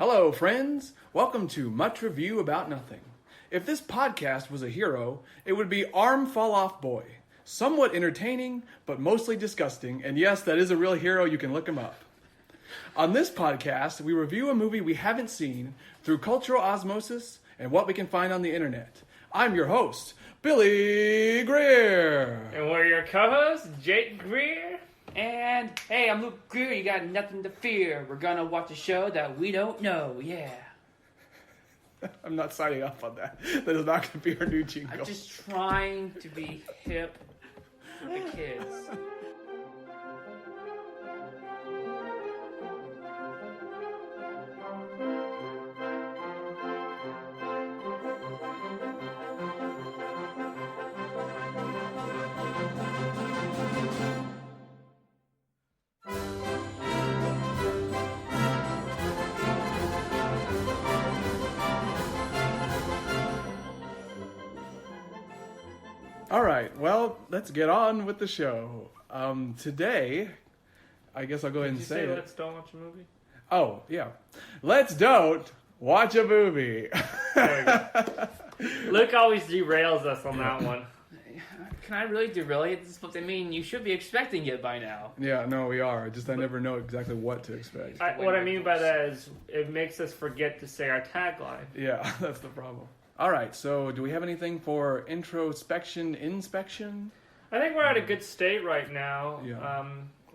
Hello, friends. Welcome to Much Review About Nothing. If this podcast was a hero, it would be Arm Fall Off Boy. Somewhat entertaining, but mostly disgusting. And yes, that is a real hero. You can look him up. On this podcast, we review a movie we haven't seen through cultural osmosis and what we can find on the internet. I'm your host, Billy Greer. And we're your co-hosts, Jake Greer. And, hey, I'm Luke Greer, you got nothing to fear. We're gonna watch a show that we don't know, yeah. I'm not signing up on that. That is not going to be our new jingle. I'm just trying to be hip for the kids. All right, well, let's get on with the show. Today, I guess I'll go ahead and say it. Let's don't watch a movie? Oh, yeah. Let's don't watch a movie. There we go. Luke always derails us on that one. Can I really derail it? I mean, you should be expecting it by now. Yeah, no, we are. Just I never know exactly what to expect. What I mean by that is it makes us forget to say our tagline. Yeah, that's the problem. All right, so do we have anything for inspection? I think we're at a good state right now. Yeah.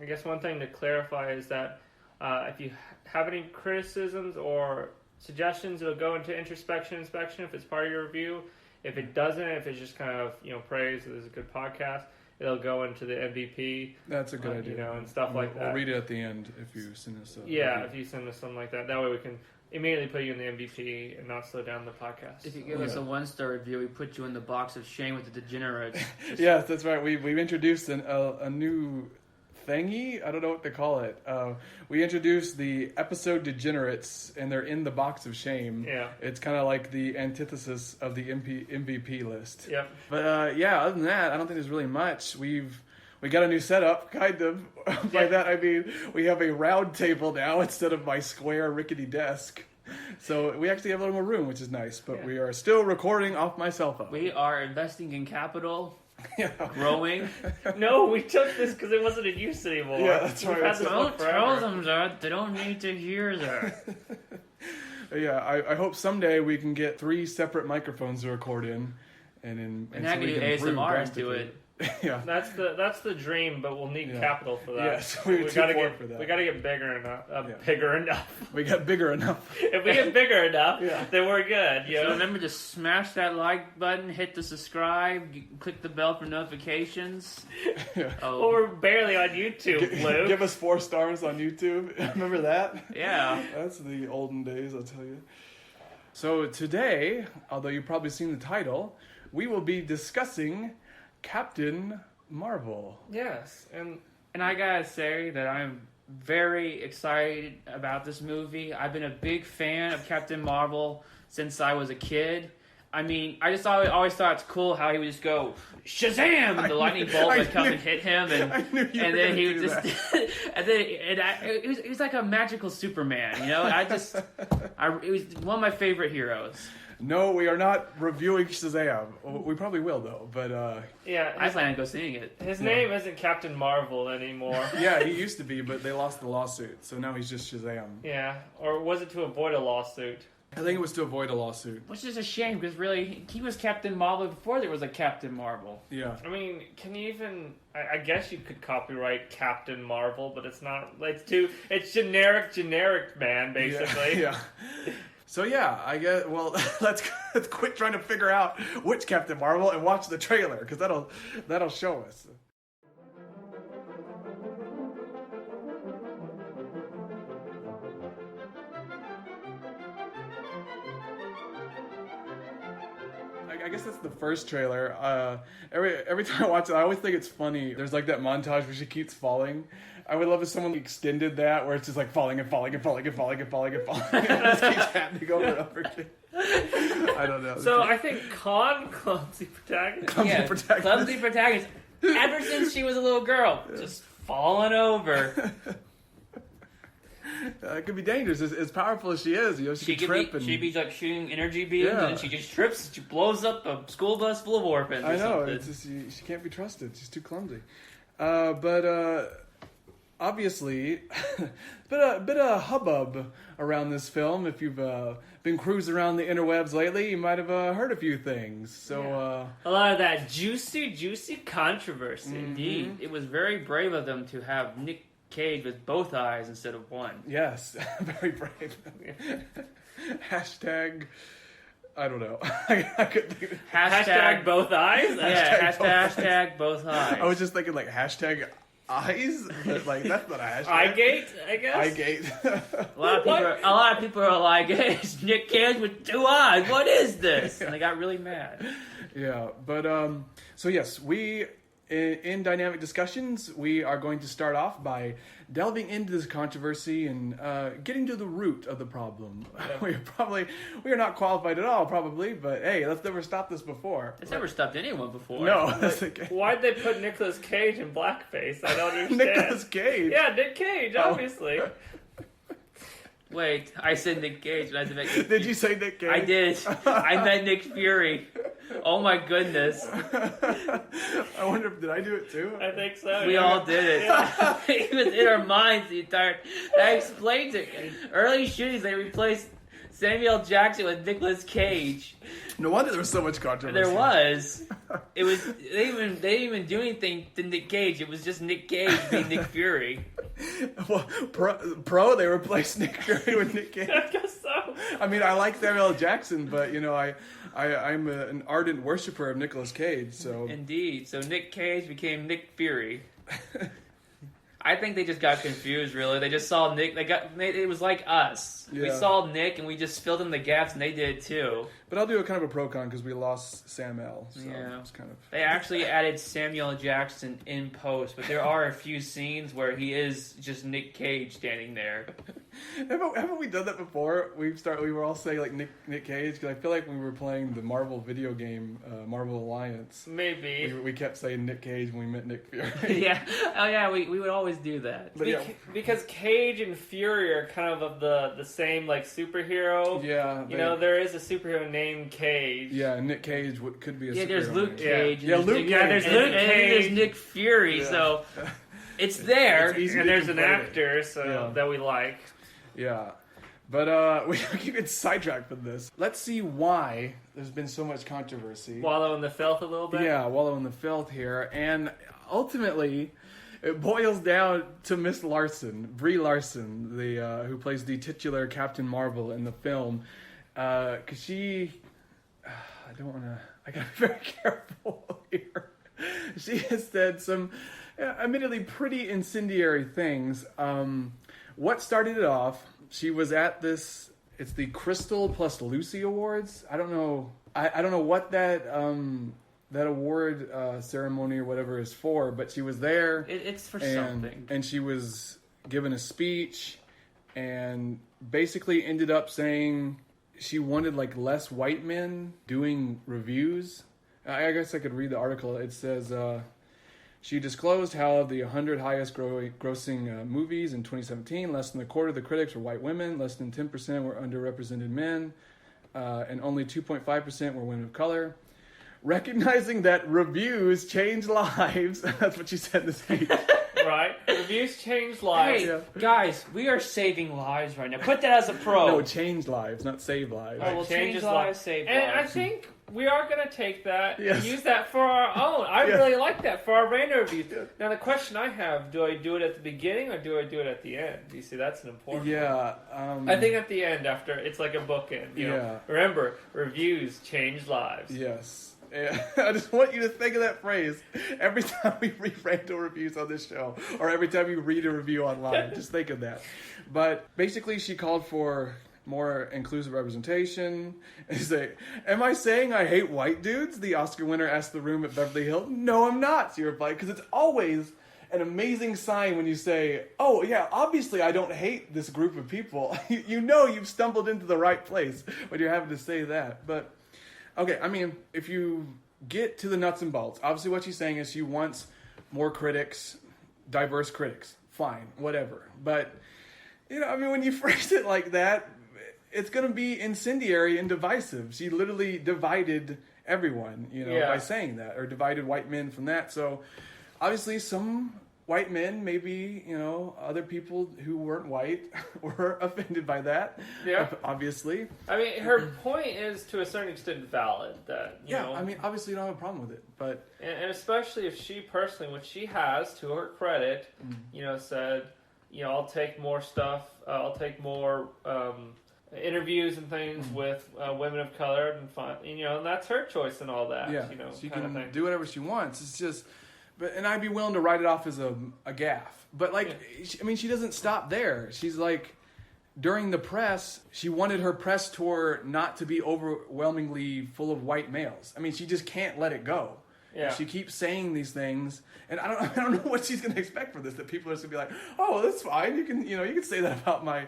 I guess one thing to clarify is that if you have any criticisms or suggestions, it'll go into inspection if it's part of your review. If it doesn't, if it's just kind of praise, this is a good podcast, it'll go into the MVP. That's a good idea. And stuff like that. We'll read it at the end if you send us a review. If you send us something like that. That way we can immediately put you in the MVP and not slow down the podcast. If you give us a 1-star review, we put you in the box of shame with the degenerates. Yes, that's right. We've introduced a new thingy. I don't know what to call it. We introduced the episode degenerates, and they're in the box of shame. Yeah. It's kind of like the antithesis of the MVP list. Yep. But other than that, I don't think there's really much. We got a new setup, kind of. By that I mean we have a round table now instead of my square rickety desk. So we actually have a little more room, which is nice. But we are still recording off my cell phone. We are investing in capital. Yeah. Growing. No, we took this because it wasn't in use anymore. Yeah, that's right. Don't tell them that. They don't need to hear that. Yeah, I hope someday we can get 3 separate microphones to record in, and I can do ASMR and do it. Yeah, that's the dream, but we'll need capital for that. Yes, we gotta get for that. We gotta get bigger enough. Bigger enough. We got bigger enough. If we get bigger enough, then we're good. So remember to smash that like button, hit the subscribe, click the bell for notifications. Yeah. Oh, well, we're barely on YouTube, Luke. Give us 4 stars on YouTube. Remember that? Yeah, that's the olden days, I'll tell you. So today, although you've probably seen the title, we will be discussing Captain Marvel. Yes, and I gotta say that I'm very excited about this movie. I've been a big fan of Captain Marvel since I was a kid. I mean, I just always thought it's cool how he would just go Shazam, and the lightning bolt would come and hit him, and then he would just, it was like a magical Superman, you know. It was one of my favorite heroes. No, we are not reviewing Shazam. We probably will, though. But I plan on go seeing it. His name isn't Captain Marvel anymore. Yeah, he used to be, but they lost the lawsuit, so now he's just Shazam. Yeah, or was it to avoid a lawsuit? I think it was to avoid a lawsuit. Which is a shame, because really, he was Captain Marvel before there was a Captain Marvel. Yeah. I mean, can you even... I guess you could copyright Captain Marvel, but it's not... It's generic man, basically. Yeah. So yeah, I guess. Well, let's quit trying to figure out which Captain Marvel and watch the trailer, because that'll show us. I guess that's the first trailer. Every time I watch it, I always think it's funny. There's like that montage where she keeps falling. I would love if someone extended that, where it's just like falling and falling and falling and falling and falling and falling. And it just keeps happening over and over again. I don't know. So I think clumsy protagonist. Clumsy protagonist. Ever since she was a little girl, just falling over. It could be dangerous. As powerful as she is, she could trip. She'd be like shooting energy beams, and then she just trips. She blows up a school bus full of orphans. I know. Something. It's just, she can't be trusted. She's too clumsy. Obviously, bit of hubbub around this film. If you've been cruising around the interwebs lately, you might have heard a few things. So a lot of that juicy controversy. Indeed, it was very brave of them to have Nick Cage with both eyes instead of one. Yes, very brave. Hashtag. I don't know. I couldn't think of Hashtag both eyes. Yeah, hashtag both eyes. I was just thinking like hashtag eyes, but like that's not a hashtag. Eye-gate, I guess. Eye-gate. A lot of people are like, hey, it's Nick Cage with two eyes. What is this? And they got really mad. Yeah, but so yes, we in dynamic discussions, we are going to start off by delving into this controversy and getting to the root of the problem. Yeah. We are not qualified at all, probably, but hey, let's never stop this before. It's never stopped anyone before. No. Why'd they put Nicolas Cage in blackface? I don't understand. Nicolas Cage? Yeah, Nick Cage, obviously. Wait, I said Nick Cage. And I said Nick Did you say Nick Cage? I did. I meant Nick Fury. Oh my goodness. I wonder, did I do it too? I think so. We all did it. Yeah. It was in our minds the entire... That explains it. Early shootings, they replaced Samuel Jackson with Nicolas Cage. No wonder there was so much controversy. There was. It was... They didn't even do anything to Nick Cage. It was just Nick Cage being Nick Fury. Well, they replaced Nick Fury with Nick Cage. I guess so. I mean, I like Samuel Jackson, but you know, I'm an ardent worshiper of Nicolas Cage. So indeed, so Nick Cage became Nick Fury. I think they just got confused. Really, they just saw Nick. It was like us. Yeah. We saw Nick, and we just filled in the gaps, and they did too. But I'll do a kind of a pro con because we lost Sam L. So yeah, it's kind of. They actually added Samuel Jackson in post, but there are a few scenes where he is just Nick Cage standing there. Haven't we done that before? We were all saying like Nick Cage because I feel like we were playing the Marvel video game, Marvel Alliance. Maybe we kept saying Nick Cage when we meant Nick Fury. Yeah, oh yeah, we would always do that. But because Cage and Fury are kind of the same like superhero. Yeah, you know there is a superhero named Cage. Yeah, Nick Cage could be a superhero. Yeah, there's Luke Cage. Yeah, Luke Cage. There's Luke Cage. And there's Nick Fury. Yeah. So it's there, and there's an actor that we like. Yeah, but we keep getting sidetracked with this. Let's see why there's been so much controversy. Wallow in the filth a little bit? Yeah, wallow in the filth here. And ultimately, it boils down to Miss Larson, Brie Larson, who plays the titular Captain Marvel in the film. Because she... I gotta be very careful here. She has said some admittedly pretty incendiary things. What started it off, she was at this, it's the Crystal plus Lucy Awards. I don't know what that award ceremony or whatever is for, but she was there. It's for something. And she was given a speech and basically ended up saying she wanted like less white men doing reviews. I guess I could read the article. It says... She disclosed how of the 100 highest grossing movies in 2017, less than a quarter of the critics were white women, less than 10% were underrepresented men, and only 2.5% were women of color. Recognizing that reviews change lives, that's what she said in the speech. Right? Reviews change lives. Hey, guys, we are saving lives right now. Put that as a pro. No, change lives, not save lives. Oh, well, change lives, save lives. And I think we are going to take that and use that for our own. I really like that for our random reviews. Now, the question I have, do I do it at the beginning or do I do it at the end? You see, that's an important one. I think at the end, after, it's like a bookend. You know? Remember, reviews change lives. Yes. Yeah. I just want you to think of that phrase every time we read random reviews on this show, or every time you read a review online. Just think of that. But basically, she called for more inclusive representation. And say, am I saying I hate white dudes? The Oscar winner asked the room at Beverly Hills. No, I'm not, she replied, because it's always an amazing sign when you say, oh, yeah, obviously I don't hate this group of people. You know you've stumbled into the right place when you're having to say that. But okay, I mean, if you get to the nuts and bolts, obviously what she's saying is she wants more critics, diverse critics. Fine, whatever. But I mean, when you phrase it like that, it's going to be incendiary and divisive. She literally divided everyone, by saying that, or divided white men from that. So, obviously, some white men, maybe, other people who weren't white were offended by that. Yeah. Obviously. I mean, her point is to a certain extent valid. That I mean, obviously you don't have a problem with it, but and especially if she personally, which she has to her credit, said, I'll take more stuff. I'll take more interviews and things with women of color and that's her choice and all that. Yeah. She can do whatever she wants. It's just. And I'd be willing to write it off as a gaffe. But, she doesn't stop there. She's like, during the press, she wanted her press tour not to be overwhelmingly full of white males. I mean, she just can't let it go. Yeah. She keeps saying these things, and I don't know what she's going to expect for this. That people are just going to be like, "Oh, that's fine. You can say that about my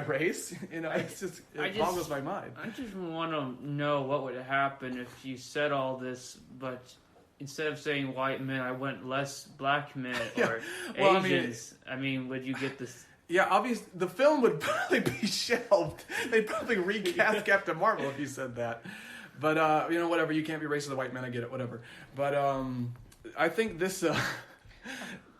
race." It's just boggles my mind. I just want to know what would happen if you said all this, but instead of saying white men, I went less black men or Asians. I mean, would you get this? Yeah, obviously, the film would probably be shelved. They'd probably recast Captain Marvel if you said that. But, whatever. You can't be racist to white men. I get it. Whatever. But I think this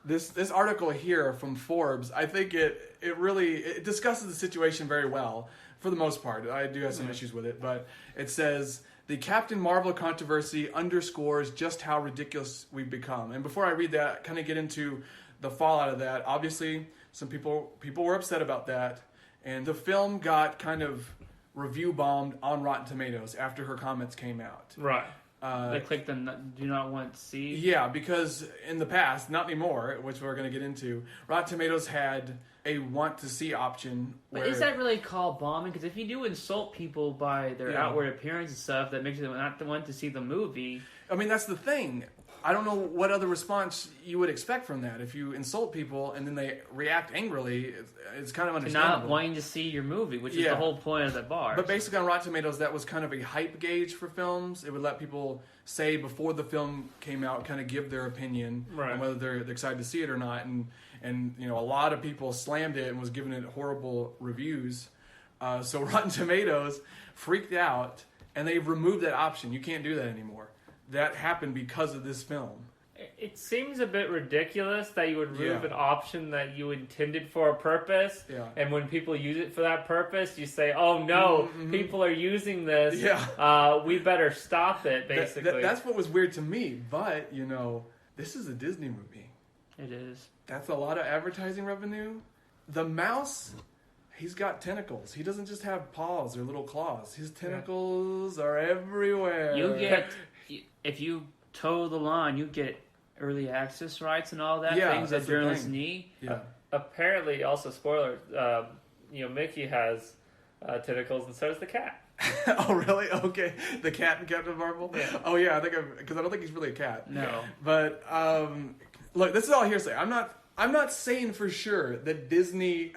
this article here from Forbes, I think it really discusses the situation very well for the most part. I do have some issues with it. But it says, the Captain Marvel controversy underscores just how ridiculous we've become. And before I read that, kind of get into the fallout of that. Obviously, some people were upset about that. And the film got kind of review bombed on Rotten Tomatoes after her comments came out. Right. They clicked the do not want to see? Yeah, because in the past, not anymore, which we're going to get into, Rotten Tomatoes had a want to see option. But is that really called bombing? Because if you do insult people by their outward appearance and stuff, that makes them not the one to see the movie. I mean, that's the thing. I don't know what other response you would expect from that. If you insult people and then they react angrily, it's kind of understandable. Not wanting to see your movie, which is the whole point of the bar. But basically on Rotten Tomatoes, that was kind of a hype gauge for films. It would let people say before the film came out, kind of give their opinion on whether they're excited to see it or not. And a lot of people slammed it and was giving it horrible reviews. So Rotten Tomatoes freaked out, and they've removed that option. You can't do that anymore. That happened because of this film. It seems a bit ridiculous that you would remove an option that you intended for a purpose, and when people use it for that purpose, you say, "Oh no, people are using this. We better stop it." Basically, that's what was weird to me. But this is a Disney movie. It is. That's a lot of advertising revenue. The mouse, he's got tentacles. He doesn't just have paws or little claws. His tentacles are everywhere. You get. If you toe the line, you get early access rights and all that, things that journalists need. Yeah. Apparently, also spoiler, Mickey has tentacles and so does the cat. Oh, really? Okay. The cat in Captain Marvel? Yeah. Oh, yeah, because I don't think he's really a cat. No. But, look, this is all hearsay. I'm not saying for sure that Disney,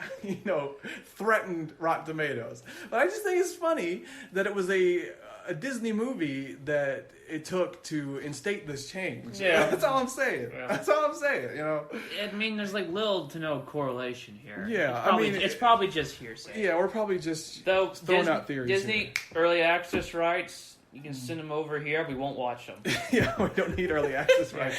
threatened Rotten Tomatoes. But I just think it's funny that it was a Disney movie that it took to instate this change. Yeah. That's all I'm saying. Yeah. That's all I'm saying, I mean, there's little to no correlation here. Yeah, it's probably just hearsay. Yeah, we're probably just throwing out theories. Disney here. Early access rights, you can send them over here. We won't watch them. Yeah, we don't need early access rights.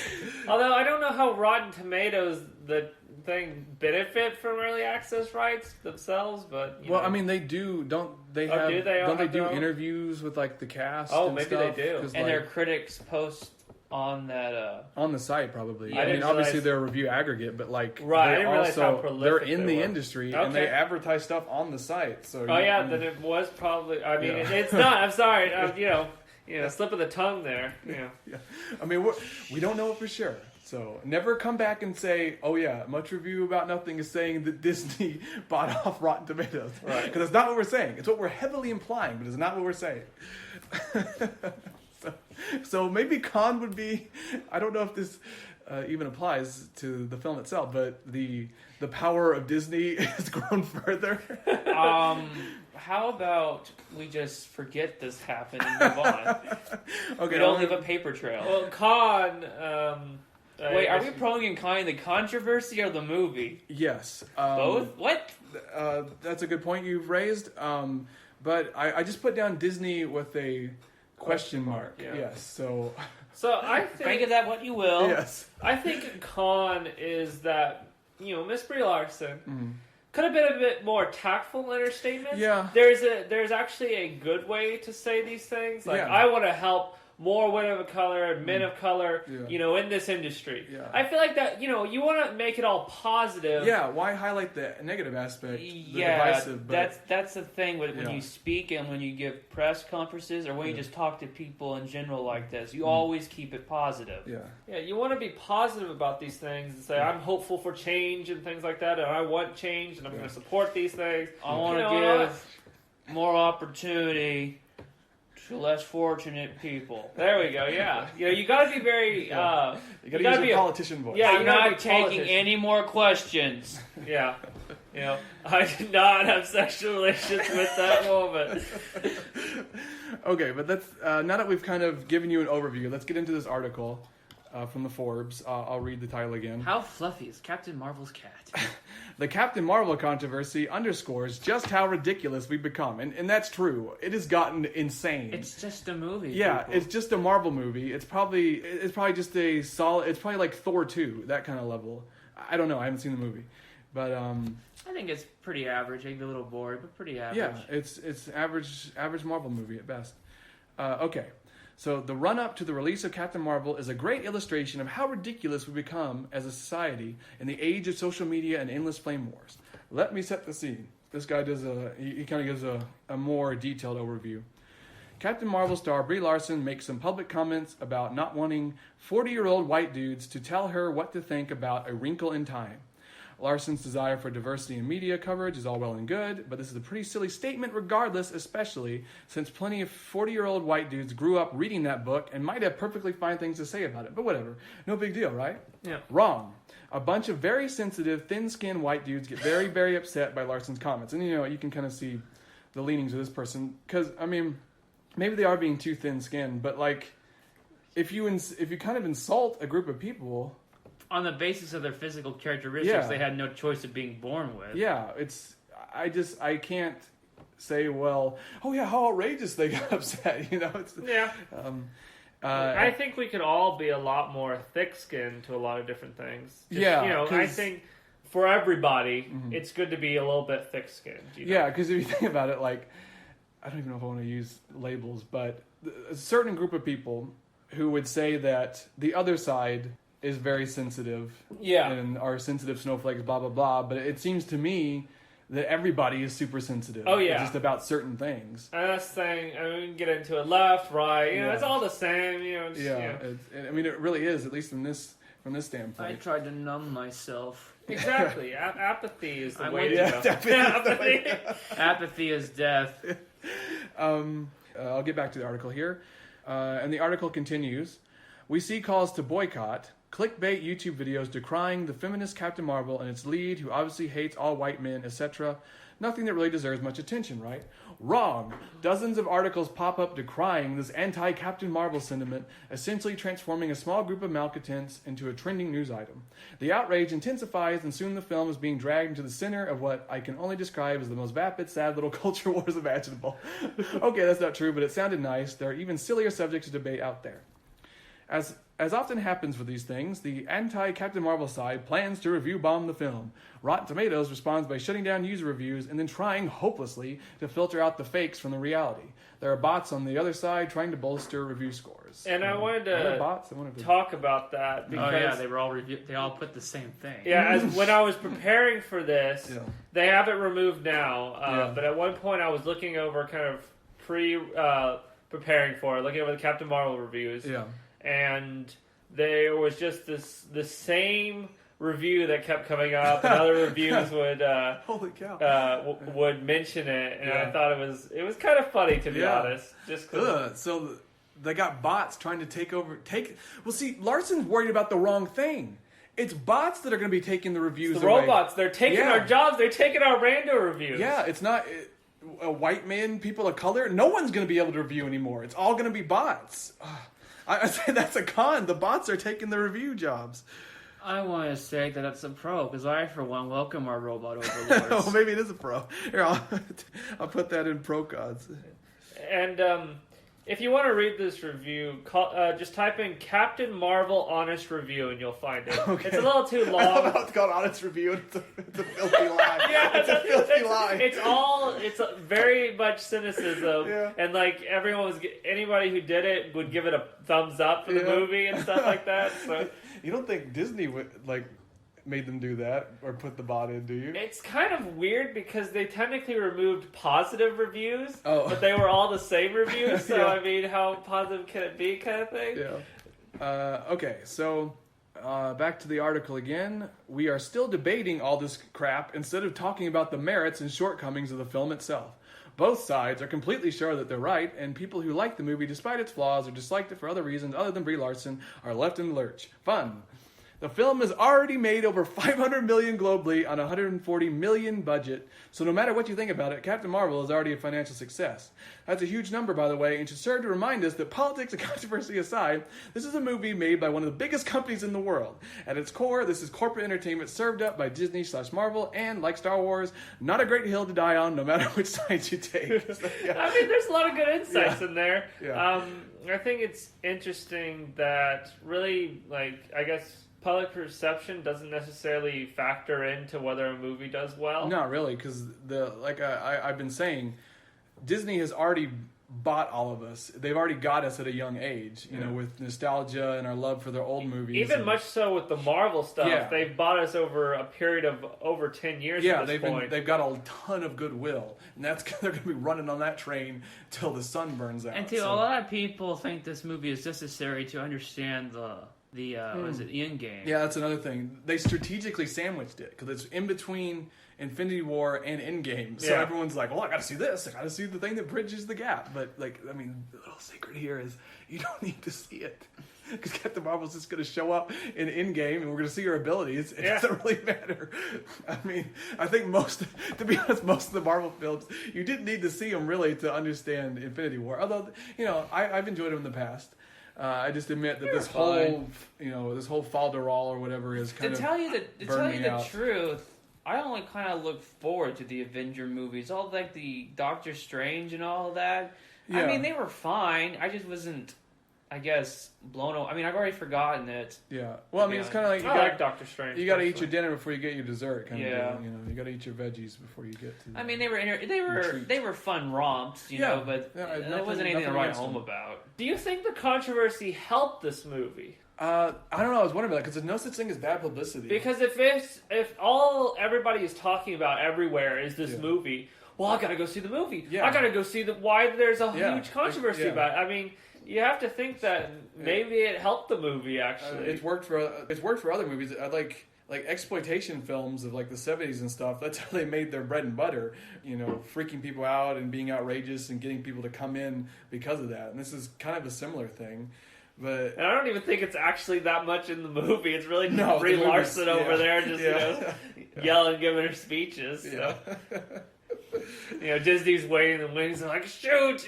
Although I don't know how Rotten Tomatoes, the thing, benefit from early access rights themselves, but I mean, they do. Don't they have? Don't they do interviews with the cast? Oh, and maybe stuff? they do. And their critics post on that on the site probably. Yeah, I mean, obviously they're a review aggregate, but right. I didn't realize how prolific they're in the were. industry and they advertise stuff on the site. So then it was probably. I mean, it's not. I'm sorry. Slip of the tongue there. Yeah. I mean, we don't know it for sure. So never come back and say, "Oh yeah, Much Review About Nothing is saying that Disney bought off Rotten Tomatoes," right? Because it's not what we're saying. It's what we're heavily implying, but it's not what we're saying. So maybe con would be. I don't know if this even applies to the film itself, but the power of Disney has grown further. How about we just forget this happened and move on? Okay, we don't leave a paper trail. Well, con. Wait, are we pro and con the controversy or the movie? Yes. Both? What? That's a good point you've raised. But I just put down Disney with a question mark. Yeah. Yes. So I Think think of that what you will. yes. I think con is that Miss Brie Larson Mhm. could have been a bit more tactful in her statements. Yeah. There's actually a good way to say these things. Like Yeah. I want to help more women of color and men of color, Yeah. in this industry. Yeah. I feel like that, you want to make it all positive. Yeah. Why highlight the negative aspect? The Yeah, divisive, but that's the thing when Yeah. you speak and when you give press conferences or when you Yeah. just talk to people in general like this. You always keep it positive. yeah. Yeah, you want to be positive about these things and say, I'm hopeful for change and things like that, and I want change, and I'm going to support these things. I want to give more opportunity to less fortunate people. There we go, yeah. You got to be very... You got to gotta use be a a- politician voice. Yeah, I'm you gotta be not a taking politician. any more questions. Yeah. I did not have sexual relations with that woman. Okay, but that's now that we've kind of given you an overview, let's get into this article from the Forbes. I'll read the title again. How fluffy is Captain Marvel's cat? The Captain Marvel controversy underscores just how ridiculous we've become. And that's true. It has gotten insane. It's just a movie. yeah, people. it's just a Marvel movie. It's probably just a solid, it's probably like Thor 2, that kind of level. I don't know, I haven't seen the movie. But I think it's pretty average. Maybe a little bored, but pretty average. yeah, it's average Marvel movie at best. Okay. So the run-up to the release of Captain Marvel is a great illustration of how ridiculous we become as a society in the age of social media and endless flame wars. Let me set the scene. This guy does he kind of gives a more detailed overview. Captain Marvel star Brie Larson makes some public comments about not wanting 40-year-old white dudes to tell her what to think about A Wrinkle in Time. Larson's desire for diversity in media coverage is all well and good, but this is a pretty silly statement regardless, especially since plenty of 40-year-old white dudes grew up reading that book and might have perfectly fine things to say about it. But whatever. No big deal, right? Yeah. Wrong. A bunch of very sensitive, thin-skinned white dudes get very, very upset by Larson's comments. And, you can kind of see the leanings of this person. Because, maybe they are being too thin-skinned, but, if you kind of insult a group of people... On the basis of their physical characteristics, they had no choice of being born with. Yeah, I can't say, well, oh yeah, how outrageous they got upset, Yeah. I think we could all be a lot more thick-skinned to a lot of different things. I think for everybody, it's good to be a little bit thick-skinned. Yeah, because if you think about it, I don't even know if I want to use labels, but a certain group of people who would say that the other side is very sensitive, and are sensitive snowflakes, blah blah blah. But it seems to me that everybody is super sensitive. Oh yeah, just about certain things. And that's the thing. We can get into it left, right. It's all the same. It really is, at least from this standpoint. I tried to numb myself. Exactly. Apathy is the way to go. Apathy. Apathy is death. I'll get back to the article here, and the article continues. We see calls to boycott. Clickbait YouTube videos decrying the feminist Captain Marvel and its lead, who obviously hates all white men, etc. Nothing that really deserves much attention, right? Wrong. Dozens of articles pop up decrying this anti-Captain Marvel sentiment, essentially transforming a small group of malcontents into a trending news item. The outrage intensifies, and soon the film is being dragged into the center of what I can only describe as the most vapid, sad little culture wars imaginable. Okay, that's not true, but it sounded nice. There are even sillier subjects to debate out there. As often happens with these things, the anti-Captain Marvel side plans to review bomb the film. Rotten Tomatoes responds by shutting down user reviews and then trying hopelessly to filter out the fakes from the reality. There are bots on the other side trying to bolster review scores. And I wanted to talk about that because they all put the same thing. Yeah, when I was preparing for this, they have it removed now. But at one point, I was looking over kind of preparing for it, looking over the Captain Marvel reviews. Yeah. And there was just the same review that kept coming up, and other reviews would holy cow would mention it, and I thought it was kind of funny, to be honest. Just so they got bots trying to take over. Well, see, Larson's worried about the wrong thing. It's bots that are going to be taking the reviews. The robots, they're taking our jobs. They're taking our rando reviews. Yeah, it's not white men, people of color. No one's going to be able to review anymore. It's all going to be bots. I say that's a con. The bots are taking the review jobs. I want to say that it's a pro, because I, for one, welcome our robot overlords. Well, maybe it is a pro. Here, I'll put that in pro cons. And if you want to read this review, just type in Captain Marvel Honest Review and you'll find it. Okay. It's a little too I long. love how it's called Honest Review. It's a filthy lie. Yeah, it's a filthy lie. It's very much cynicism, Yeah. and like anybody who did it would give it a thumbs up for the movie and stuff like that. So you don't think Disney would made them do that or put the bot in, do you? it's kind of weird because they technically removed positive reviews, Oh. but they were all the same reviews. So Yeah. I mean, how positive can it be, kind of thing? Yeah. Okay, so back to the article again. We are still debating all this crap instead of talking about the merits and shortcomings of the film itself. Both sides are completely sure that they're right, and people who like the movie despite its flaws or disliked it for other reasons other than Brie Larson are left in the lurch. Fun. The film has already made over $500 million globally on a $140 million budget, so no matter what you think about it, Captain Marvel is already a financial success. That's a huge number, by the way, and should serve to remind us that politics and controversy aside, this is a movie made by one of the biggest companies in the world. At its core, this is corporate entertainment served up by Disney/Marvel, and like Star Wars, not a great hill to die on, no matter which side you take. So, yeah. I mean, there's a lot of good insights in there. Yeah. I think it's interesting that really, I guess public perception doesn't necessarily factor into whether a movie does well. Not really, because I've been saying, Disney has already bought all of us. They've already got us at a young age, you know, with nostalgia and our love for their old movies. Even much so with the Marvel stuff, Yeah. they've bought us over a period of over 10 years. Yeah, at this point. they've got a ton of goodwill, and they're going to be running on that train till the sun burns out. And a lot of people think this movie is necessary to understand the end game. Yeah, that's another thing. They strategically sandwiched it because it's in between Infinity War and Endgame. So everyone's like, well, I got to see this. I got to see the thing that bridges the gap. But, the little secret here is you don't need to see it. Because Captain Marvel's just going to show up in Endgame and we're going to see her abilities. It doesn't really matter. I mean, I think to be honest, most of the Marvel films, you didn't need to see them really to understand Infinity War. Although, I've enjoyed them in the past. I just admit that this whole falderal or whatever is kind of to tell you the out. truth. I only kind of look forward to the Avenger movies, all like the Doctor Strange and all of that. Yeah. I mean, they were fine. I just wasn't, I guess, blown away. I mean, I've already forgotten it. Yeah. Well, I mean, it's kind of like I like Doctor Strange. You got to eat your dinner before you get your dessert. Kind Yeah. of deal, you got to eat your veggies before you get to. I mean, they were fun romps, you know, but there wasn't anything to write home about. Do you think the controversy helped this movie? I don't know. I was wondering about that because there's no such thing as bad publicity. Because if everybody is talking about everywhere is this movie, well, I gotta go see the movie. Yeah. I gotta go see why there's a huge controversy Yeah. about it. I mean, you have to think that maybe it helped the movie. Actually, it's worked for other movies. I like exploitation films of like the 70s and stuff. That's how they made their bread and butter. Freaking people out and being outrageous and getting people to come in because of that. And this is kind of a similar thing. But and I don't even think it's actually that much in the movie. It's really No, Brie the movie's- Larson over there just yelling, giving her speeches. Yeah. So. Disney's waiting in the wings and like, shoot,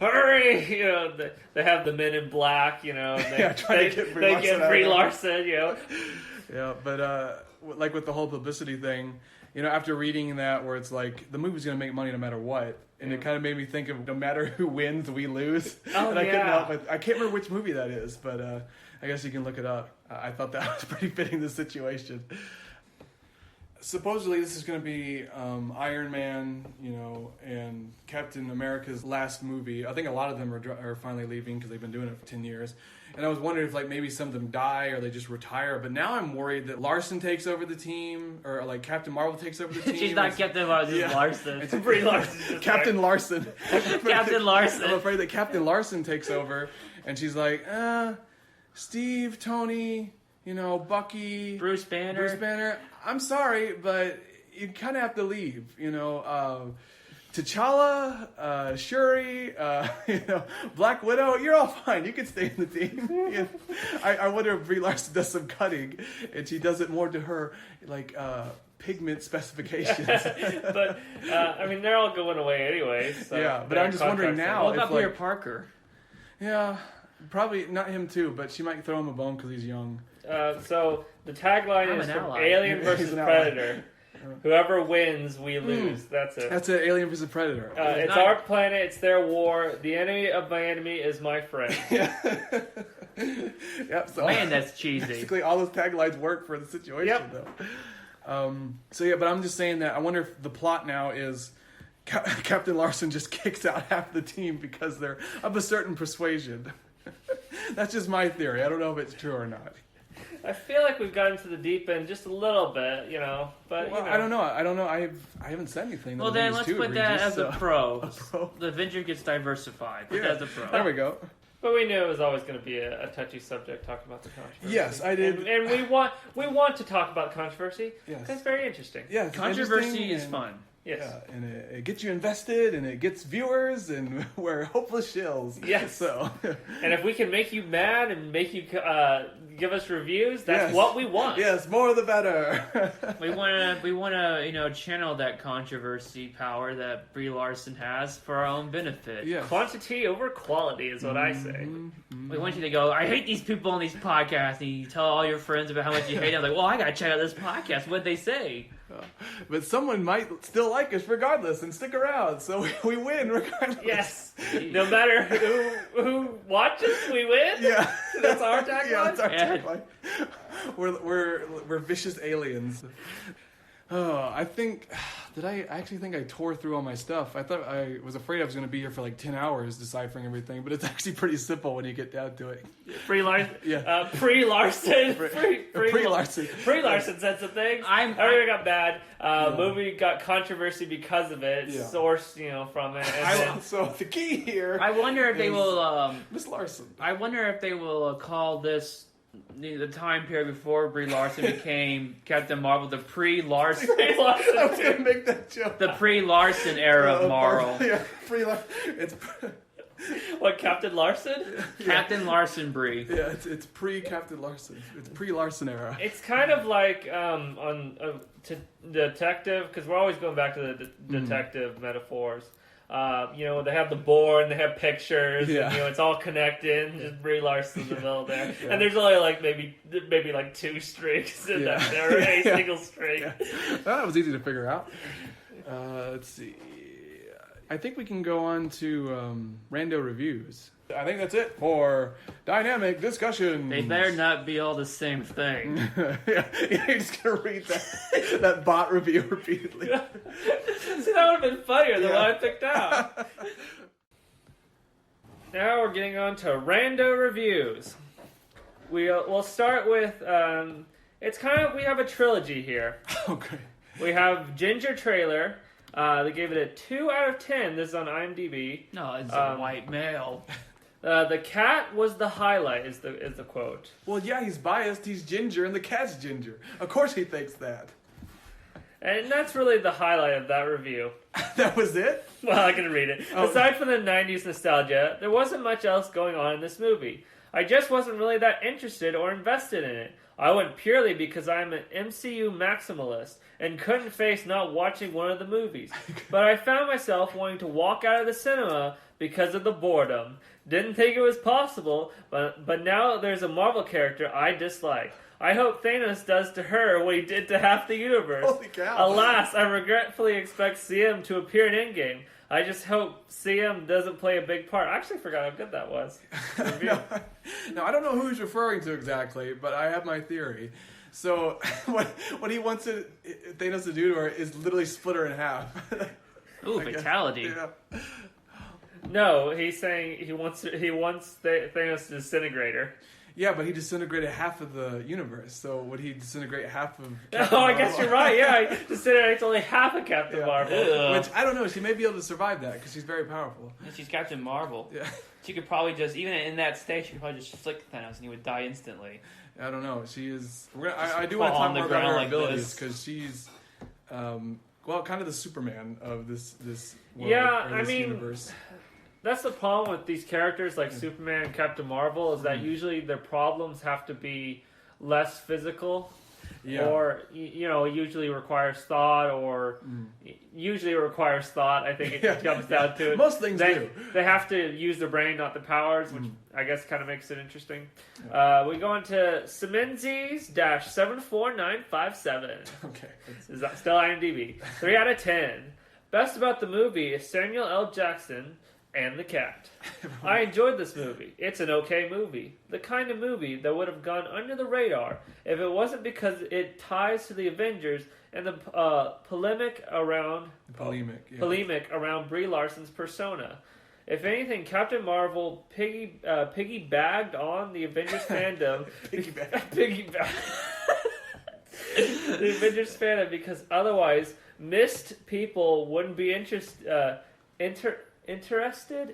hurry. They have the Men in Black, trying to get Brie they Larson get out Brie of there. Larson, Yeah, but like with the whole publicity thing, after reading that where it's like the movie's going to make money no matter what, and it kind of made me think of no matter who wins, we lose. Oh, and I couldn't help it. I can't remember which movie that is, but I guess you can look it up. I thought that was pretty fitting the situation. Supposedly this is going to be Iron Man, and Captain America's last movie. I think a lot of them are finally leaving because they've been doing it for 10 years. And I was wondering if maybe some of them die or they just retire. But now I'm worried that Larson takes over the team or Captain Marvel takes over the team. She's not Captain Marvel, it's Larson. It's Brie Larson. Captain Larson. Captain Larson. I'm afraid that Captain Larson takes over and she's like, Steve, Tony, Bucky, Bruce Banner. I'm sorry, but you kind of have to leave. T'Challa, Shuri, Black Widow, you're all fine. You can stay in the team. I wonder if Brie Larson does some cutting and she does it more to her pigment specifications. But they're all going away anyway. So yeah, but I'm just wondering now. What about Peter Parker? Yeah. Probably not him too, but she might throw him a bone because he's young. So the tagline is from Alien versus Predator. Whoever wins, we lose. That's it. That's it. Alien versus Predator. It's our planet. It's their war. The enemy of my enemy is my friend. Yep. So Man, that's cheesy. Basically, all those taglines work for the situation, though. So yeah, but I'm just saying that I wonder if the plot now is Captain Larson just kicks out half the team because they're of a certain persuasion. That's just my theory. I don't know if it's true or not. I feel like we've gotten to the deep end just a little bit, but Well, I don't know. I haven't said anything. Well, then let's put that as a pro. A pro. The Avenger gets diversified. Put that as a pro. There we go. But we knew it was always going to be a touchy subject talking about the controversy. Yes, I did. And we want to talk about controversy. Yes. It's very interesting. Yeah, it's Controversy is and- fun. Yes. Yeah, and it gets you invested, and it gets viewers, and we're hopeless shills. Yes. So, And if we can make you mad and make you give us reviews, that's Yes. what we want. yes, more the better. We want to channel that controversy power that Brie Larson has for our own benefit. Yeah. Quantity over quality is what I say. We want you to go, I hate these people on these podcasts, and you tell all your friends about how much you hate them. Like, well, I gotta check out this podcast. What'd they say? But someone might still like us regardless and stick around, so we win regardless. Yes. No matter who watches, we win. Yeah. That's our tagline? Yeah, that's our Yeah. tagline. We're vicious aliens. Oh, I think... I actually think I tore through all my stuff. I thought I was afraid I was going to be here for like 10 hours deciphering everything, but it's actually pretty simple when you get down to it. Brie Larson. Yeah. Brie Larson. Brie Larson. Brie Larson said some things. Everything got bad. Movie got controversy because of it. Yeah. Sourced, from it. And then, So the key here... I wonder if they will. Miss Larson. I wonder if they will call this the time period before Brie Larson became Captain Marvel, the pre-Larson. Brie Larson. I was going to make that joke. The pre-Larson era of Marvel. Yeah, Brie Larson. It's... What, Captain Larson? Captain Larson Brie. Yeah, it's pre-Captain Larson. It's pre-Larson era. It's kind of like on detective, because we're always going back to the detective metaphors. They have the board and they have pictures, and it's all connected. And just Brie Larson's in the middle there, and there's only like maybe like two streaks in that there, or a single streak. Yeah. Well, that was easy to figure out. Let's see. I think we can go on to rando reviews. I think that's it for dynamic discussion. They better not be all the same thing. Yeah, you're just gonna read that bot review repeatedly. See, that would have been funnier than what I picked out. Now we're getting on to rando reviews. We'll start with we have a trilogy here. Okay. We have Ginger Trailer. They gave it a 2 out of 10. This is on IMDb. No, it's a white male. The cat was the highlight, is the quote. Well, yeah, he's biased. He's ginger, and the cat's ginger. Of course, he thinks that. And that's really the highlight of that review. That was it? Well, I can read it. Oh. Aside from the 90s nostalgia, there wasn't much else going on in this movie. I just wasn't really that interested or invested in it. I went purely because I'm an MCU maximalist and couldn't face not watching one of the movies. But I found myself wanting to walk out of the cinema because of the boredom. Didn't think it was possible, but now there's a Marvel character I dislike. I hope Thanos does to her what he did to half the universe. Holy cow. Alas, I regretfully expect CM to appear in Endgame. I just hope CM doesn't play a big part. I actually forgot how good that was. No, I don't know who he's referring to exactly, but I have my theory. So what he wants Thanos to do to her is literally split her in half. Ooh, fatality. Yeah. No, he's saying he wants Thanos to disintegrate her. Yeah, but he disintegrated half of the universe. So would he disintegrate half of Oh, I guess you're right. Yeah, he disintegrates only half of Captain Marvel. Which, I don't know, she may be able to survive that because she's very powerful. And she's Captain Marvel. Yeah. She could probably just, even in that state, she could probably just flick Thanos and he would die instantly. I don't know. She is... I do want to fall talk on the more about ground her like abilities this. because she's... kind of the Superman of this world, Yeah, or I this mean, universe. That's the problem with these characters like Superman and Captain Marvel is that usually their problems have to be less physical. Yeah. or usually requires thought, or usually requires thought. I think it comes down to it. Most things do. They have to use their brain, not the powers, which I guess kind of makes it interesting. We go into Semenzies-74957. Okay. Is that still IMDb? 3 out of 10. Best about the movie is Samuel L. Jackson and the cat. I enjoyed this movie. It's an okay movie. The kind of movie that would have gone under the radar if it wasn't because it ties to the Avengers and the polemic around Brie Larson's persona. If anything, Captain Marvel piggybagged on the Avengers fandom. Piggyback. The Avengers fandom, because otherwise mist people wouldn't be interested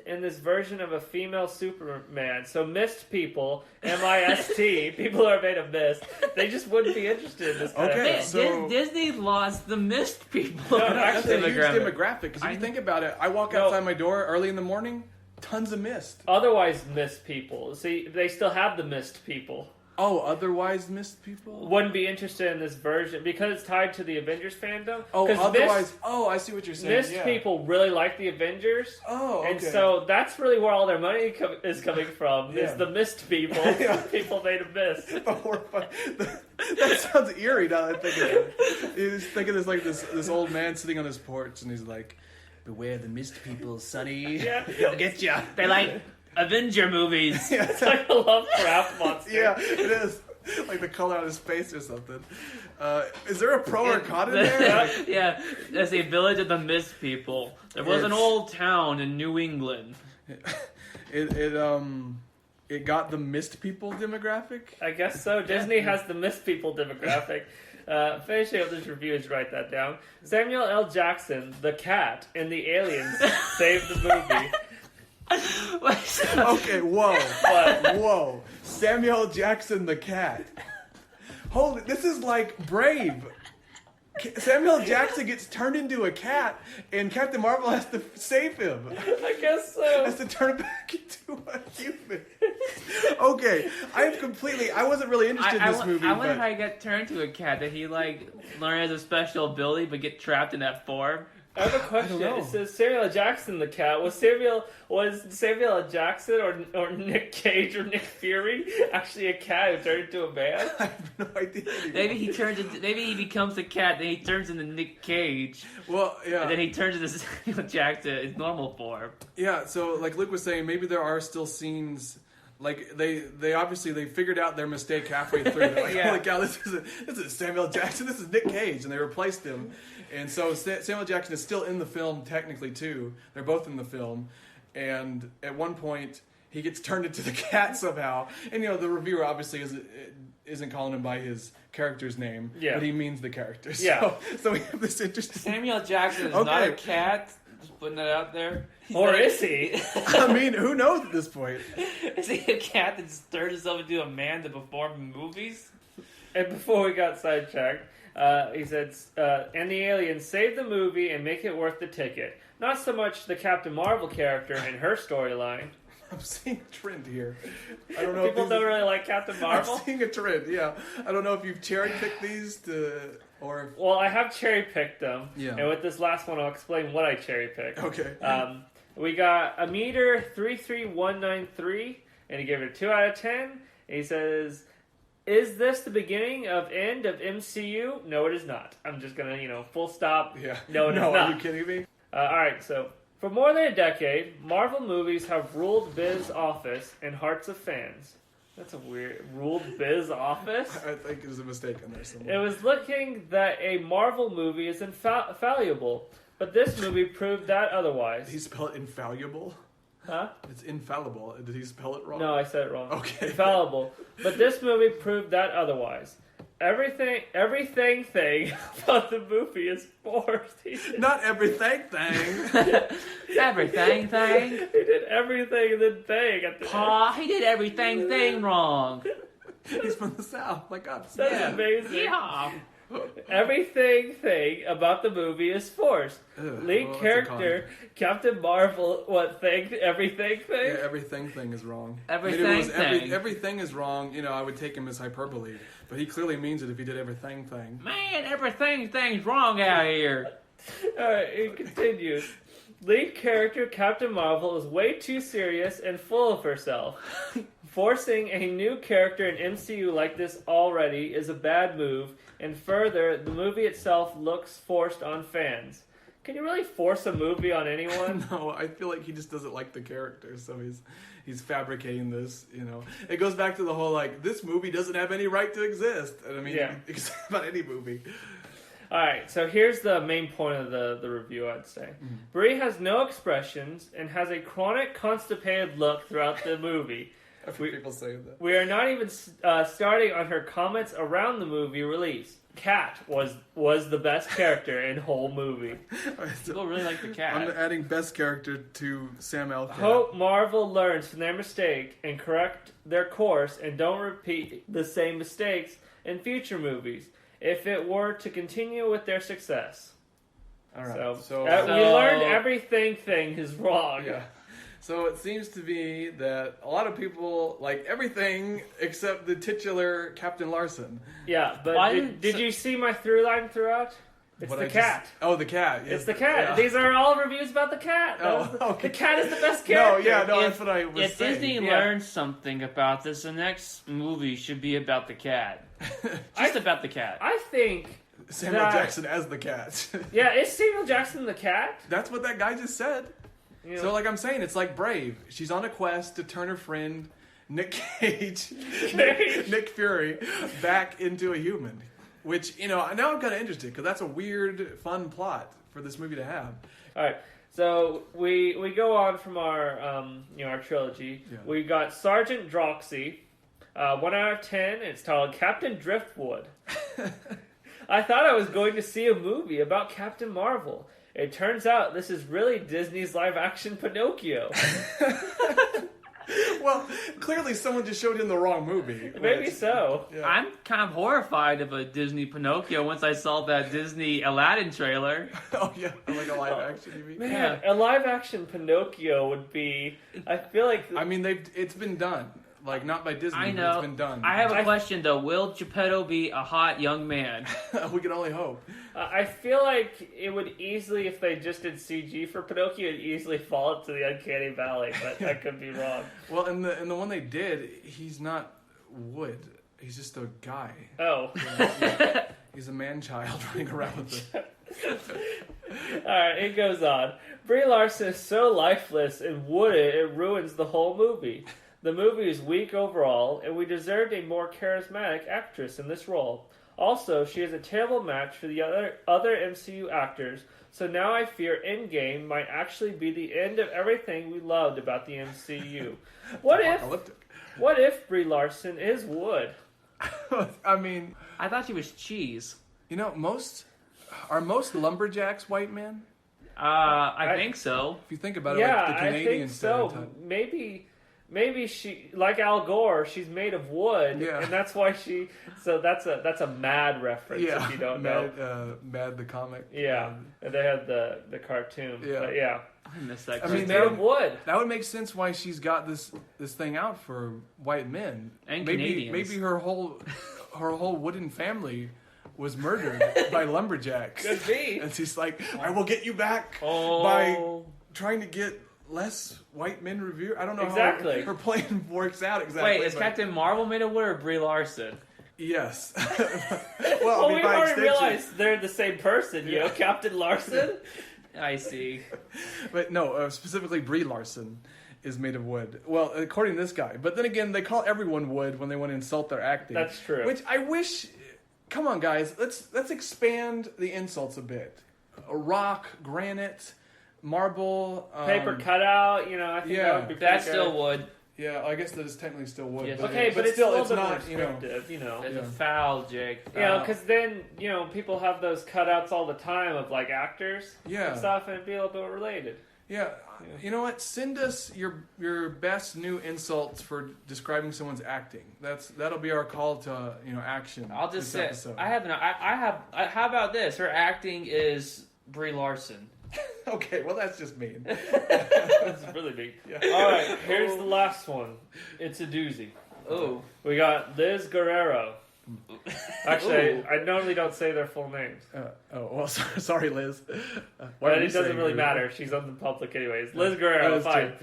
in this version of a female Superman. So mist people, M-I-S-T, people who are made of mist, they just wouldn't be interested in this kind of film. So Disney lost the mist people. No, That's a huge demographic. demographic. Because if you think about it, I walk outside my door early in the morning, tons of mist. Otherwise mist people. See, they still have the mist people. Oh, otherwise mist people? Wouldn't be interested in this version because it's tied to the Avengers fandom. Oh, 'Cause otherwise... I see what you're saying. Mist people really like the Avengers. Oh, okay. And so that's really where all their money is coming from, is the mist people. People made of mist. That sounds eerie now that I think of it. You're just thinking like this old man sitting on his porch and he's like, beware the mist people, sonny. Yeah. They'll get ya. They like Avenger movies. It's like a Lovecraft monster. Yeah, it is. Like the color on his face or something. Is there a pro or con in there? Yeah, that's the village of the mist people. There was an old town in New England. It got the mist people demographic? I guess so. Disney has the mist people demographic. Finishing up this review, just write that down. Samuel L. Jackson, the cat, and the aliens saved the movie. Okay, whoa. Samuel Jackson the cat. Holy, this is like Brave. Samuel Jackson gets turned into a cat, and Captain Marvel has to save him. I guess so. Has to turn him back into a human. Okay, I wasn't really interested in this movie. I wonder how he got turned to a cat. Did he learn as a special ability but get trapped in that form? I have a question. It says Samuel L. Jackson the cat. Was Samuel L. Jackson or Nick Cage or Nick Fury actually a cat who turned into a man? I have no idea anymore. Maybe he becomes a cat, then he turns into Nick Cage. Well, yeah. And then he turns into Samuel Jackson, his normal form. Yeah, so like Luke was saying, maybe there are still scenes. Like they obviously figured out their mistake halfway through. They're like, holy cow, this is Samuel Jackson, this is Nick Cage, and they replaced him. And so Samuel Jackson is still in the film technically too. They're both in the film, and at one point he gets turned into the cat somehow. And the reviewer obviously isn't calling him by his character's name, but he means the character. So we have this interesting. Samuel Jackson is not a cat. Just putting that out there. Or is he? I mean, who knows at this point? Is he a cat that stirs himself into a man to perform in movies? And before we got sidetracked, he said, and the aliens save the movie and make it worth the ticket. Not so much the Captain Marvel character and her storyline. I'm seeing a trend here. I don't know. People don't really like Captain Marvel? I'm seeing a trend, yeah. I don't know if you've cherry-picked these or... Well, I have cherry-picked them. Yeah. And with this last one, I'll explain what I cherry-picked. Okay. We got a meter 33193, and he gave it a 2 out of 10. And he says, is this the beginning of end of MCU? No, it is not. I'm just going to, full stop. Yeah. No, it is not. Are you kidding me? All right, so for more than a decade, Marvel movies have ruled biz office and hearts of fans. That's a weird... Ruled biz office? I think there's a mistake in there somewhere. It was looking that a Marvel movie is infallible, but this movie proved that otherwise. Did he spell it infallible? Huh? It's infallible. Did he spell it wrong? No, I said it wrong. Okay. Infallible. But this movie proved that otherwise. Everything about the movie is forced. Not everything thing. Everything thing. He did everything and then thing at the Pa, he did everything thing wrong. He's from the South, like us. That's amazing. Yeah. Everything thing about the movie is forced. Lead character, Captain Marvel, everything thing? Yeah, everything thing is wrong. Everything is wrong, I would take him as hyperbole. But he clearly means it if he did everything thing. Man, everything's wrong out here. Alright, it continues. Lead character Captain Marvel is way too serious and full of herself. Forcing a new character in MCU like this already is a bad move, and further, the movie itself looks forced on fans. Can you really force a movie on anyone? No, I feel like he just doesn't like the character, so he's fabricating this, It goes back to the whole, this movie doesn't have any right to exist. And I mean, about any movie. Alright, so here's the main point of the review, I'd say. Mm-hmm. Brie has no expressions and has a chronic constipated look throughout the movie. People say that. We are not even starting on her comments around the movie release. Cat was the best character in whole movie. People really like the cat. I'm adding best character to Sam Elliott. Hope Marvel learns from their mistake and correct their course and don't repeat the same mistakes in future movies if it were to continue with their success. All right. So we learned everything thing is wrong. Yeah. So it seems to be that a lot of people like everything except the titular Captain Larson. Yeah, but did you see my through line throughout? It's the cat. The cat. It's the cat. Yeah. These are all reviews about the cat. Okay. The cat is the best character. That's what I was saying. If Disney learns something about this, the next movie should be about the cat. About the cat. I think Samuel Jackson as the cat. Yeah, is Samuel Jackson the cat? That's what that guy just said. Yeah. So, like I'm saying, it's like Brave. She's on a quest to turn her friend Nick Fury, back into a human. Which, now I'm kind of interested because that's a weird, fun plot for this movie to have. All right, so we go on from our our trilogy. Yeah. We got Sergeant Droxy, 1 out of 10. It's titled Captain Driftwood. I thought I was going to see a movie about Captain Marvel. It turns out this is really Disney's live-action Pinocchio. Well, clearly someone just showed him the wrong movie. Maybe so. Yeah. I'm kind of horrified of a Disney Pinocchio once I saw that Disney Aladdin trailer. Oh, yeah. Like a live-action, you mean? Man, a live-action Pinocchio would be... I feel like... it's been done. Like, not by Disney, I know. But it's been done. I have a question, though. Will Geppetto be a hot young man? We can only hope. I feel like it would easily, if they just did CG for Pinocchio, it'd easily fall into the uncanny valley, but I could be wrong. Well, in the one they did, he's not wood. He's just a guy. Oh. He's a man-child running around with it. Alright, it goes on. Brie Larson is so lifeless and wooded, it ruins the whole movie. The movie is weak overall, and we deserved a more charismatic actress in this role. Also, she is a terrible match for the other MCU actors, so now I fear Endgame might actually be the end of everything we loved about the MCU. What if Brie Larson is wood? I mean... I thought she was cheese. Most lumberjacks white men? I think so. If you think about it, like the Canadian I think so. stereotype. Maybe she, like Al Gore, she's made of wood, and that's why she. So that's a Mad reference if you don't know. Mad the comic. Yeah, and they had the cartoon. Yeah, but yeah. I missed that. I mean, made of wood. That would make sense why she's got this thing out for white men and Canadians. Maybe her whole wooden family was murdered by lumberjacks. Could be. And she's like, I will get you back by trying to get less white men review. I don't know exactly. how her plan works out exactly. Wait, is Captain Marvel made of wood or Brie Larson? Yes. Well, we've already realized they're the same person, Captain Larson. I see. But no, specifically Brie Larson is made of wood. Well, according to this guy. But then again, they call everyone wood when they want to insult their acting. That's true. Which I wish... Come on, guys. Let's expand the insults a bit. A rock, granite, marble... paper cutout, I think that would be that's still wood. Yeah, I guess that is technically still wood. Yes. But okay, but it's still it's a not, bit more descriptive, It's a foul, Jake. Because then, people have those cutouts all the time of, like, actors and stuff, and it'd be a little bit related. Yeah, you know what? Send us your best new insults for describing someone's acting. That'll be our call to action. I'll just say episode. how about this? Her acting is Brie Larson. Okay, well that's just mean. That's really big. Yeah. All right, here's the last one. It's a doozy. Oh, We got Liz Guerrero. Actually, Ooh. I normally don't say their full names. Sorry, Liz. But are it you doesn't saying really her? matter. She's on the public anyways. Liz Guerrero, That is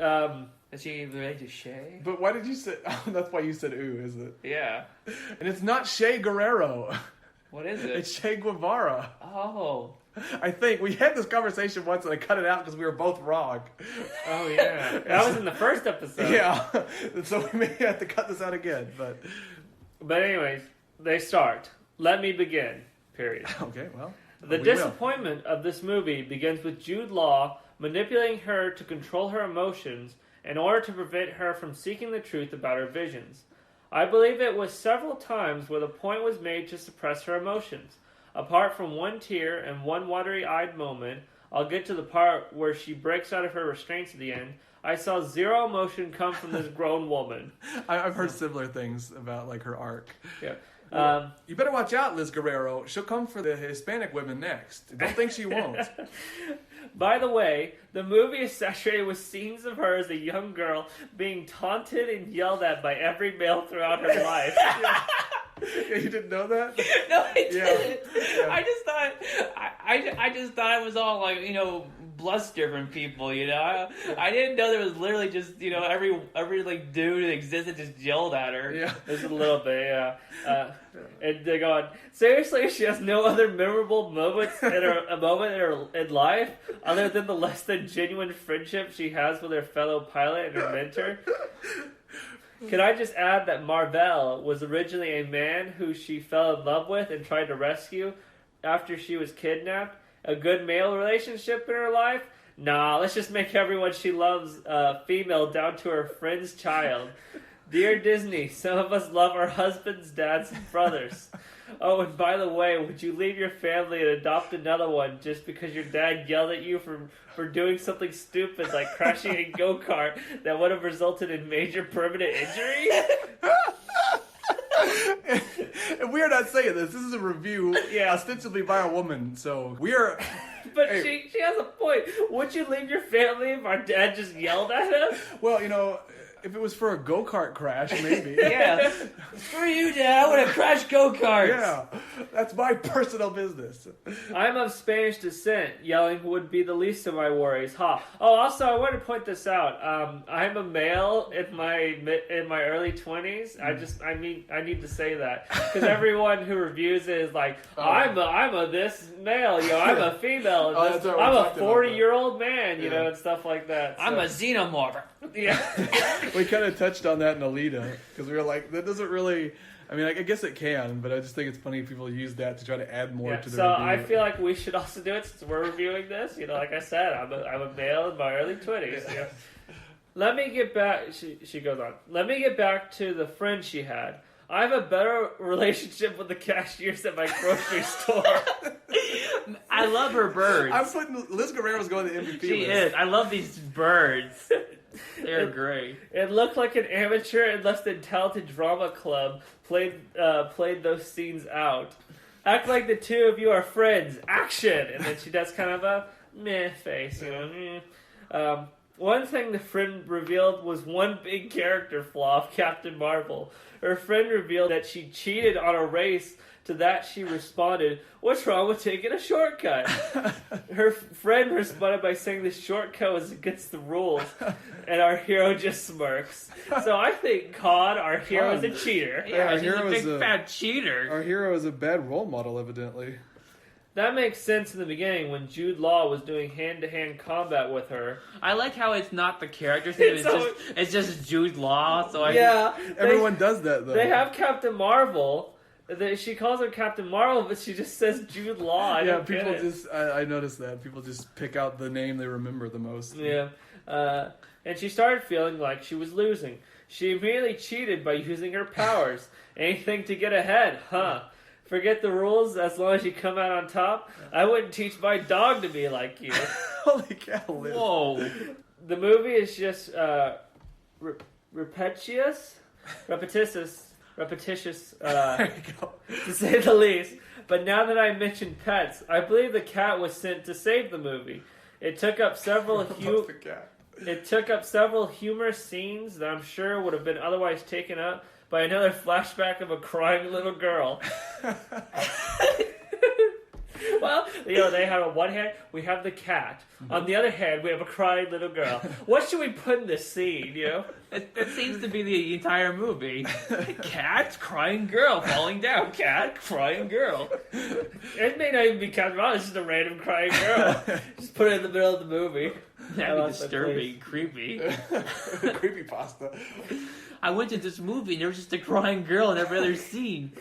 fine. is she related to Shay? But why did you say? Oh, that's why you said "ooh," is it? Yeah. And it's not Shea Guerrero. What is it? It's Che Guevara. Oh. I think we had this conversation once and I cut it out because we were both wrong. Oh yeah, that was in the first episode. Yeah, so we may have to cut this out again. But anyways, they start. Let me begin. Period. Okay, well. The we disappointment of this movie begins with Jude Law manipulating her to control her emotions in order to prevent her from seeking the truth about her visions. I believe it was several times where the point was made to suppress her emotions. Apart from one tear and one watery-eyed moment, I'll get to the part where she breaks out of her restraints at the end, I saw zero emotion come from this grown woman. I've heard similar things about like her arc. Yeah. Well, you better watch out, Liz Guerrero. She'll come for the Hispanic women next. Don't think she won't. By the way, the movie is saturated with scenes of her as a young girl being taunted and yelled at by every male throughout her life. Yeah, you didn't know that? No, I didn't. Yeah. I just thought I just thought it was all like bluster from people. I didn't know there was literally just every like dude that existed just yelled at her. Yeah. There's a little bit, yeah. And they're going, seriously, she has no other memorable moments in life other than the less than genuine friendship she has with her fellow pilot and her mentor. Can I just add that Marvell was originally a man who she fell in love with and tried to rescue after she was kidnapped? A good male relationship in her life? Nah, let's just make everyone she loves female down to her friend's child. Dear Disney, some of us love our husbands, dads, and brothers. Oh, and by the way, would you leave your family and adopt another one just because your dad yelled at you for doing something stupid like crashing a go-kart that would have resulted in major permanent injury? And we are not saying this. This is a review ostensibly by a woman, so we are... But she has a point. Would you leave your family if our dad just yelled at us? Well, if it was for a go-kart crash, maybe. Yeah. Screw you, Dad. I would have crashed go-karts. Yeah, that's my personal business. I'm of Spanish descent. Yelling would be the least of my worries. Ha. Oh, also, I want to point this out. I'm a male in my early 20s. I need to say that because everyone who reviews it is like, I'm a this male. I'm a female. That's right, I'm a talked about 40-year-old man. And stuff like that. So. I'm a xenomorph. Yeah. We kind of touched on that in Alita because we were like, that doesn't really. I mean, I guess it can, but I just think it's funny people use that to try to add more to the so review. I feel like we should also do it since we're reviewing this. Like I said, I'm a male in my early 20s. Let me get back. She goes on. Let me get back to the friend she had. I have a better relationship with the cashiers at my grocery store. I love her birds. I'm putting Liz Guerrero's going to the MVP She list. is. I love these birds. They're great. It looked like an amateur and less than talented drama club played those scenes out. Act like the two of you are friends. Action! And then she does kind of a meh face, One thing the friend revealed was one big character flaw of Captain Marvel. Her friend revealed that she cheated on a race. To that she responded, "What's wrong with taking a shortcut?" Her friend responded by saying the shortcut was against the rules, and our hero just smirks. So I think Cod, our hero, is a cheater. Yeah, she's hero a is big fat cheater. Our hero is a bad role model, evidently. That makes sense in the beginning when Jude Law was doing hand-to-hand combat with her. I like how it's not the character's name; it's just Jude Law. So Everyone does that though. They have Captain Marvel. She calls her Captain Marvel, but she just says Jude Law. I noticed that. People just pick out the name they remember the most. Yeah. And she started feeling like she was losing. She immediately cheated by using her powers. Anything to get ahead, huh? Forget the rules as long as you come out on top. I wouldn't teach my dog to be like you. Holy cow, Liz. Whoa. The movie is just repetitious, There you go. to say the least. But now that I mentioned pets, I believe the cat was sent to save the movie. It took up several The cat. humorous scenes that I'm sure would have been otherwise taken up by another flashback of a crying little girl. Well, they have on one hand, we have the cat. On the other hand, we have a crying little girl. What should we put in this scene, It seems to be the entire movie. Cat, crying girl, falling down. Cat, crying girl. It may not even be Captain Larson, it's just a random crying girl. Just put it in the middle of the movie. That'd be disturbing, creepy. Creepypasta. I went to this movie and there was just a crying girl in every other scene.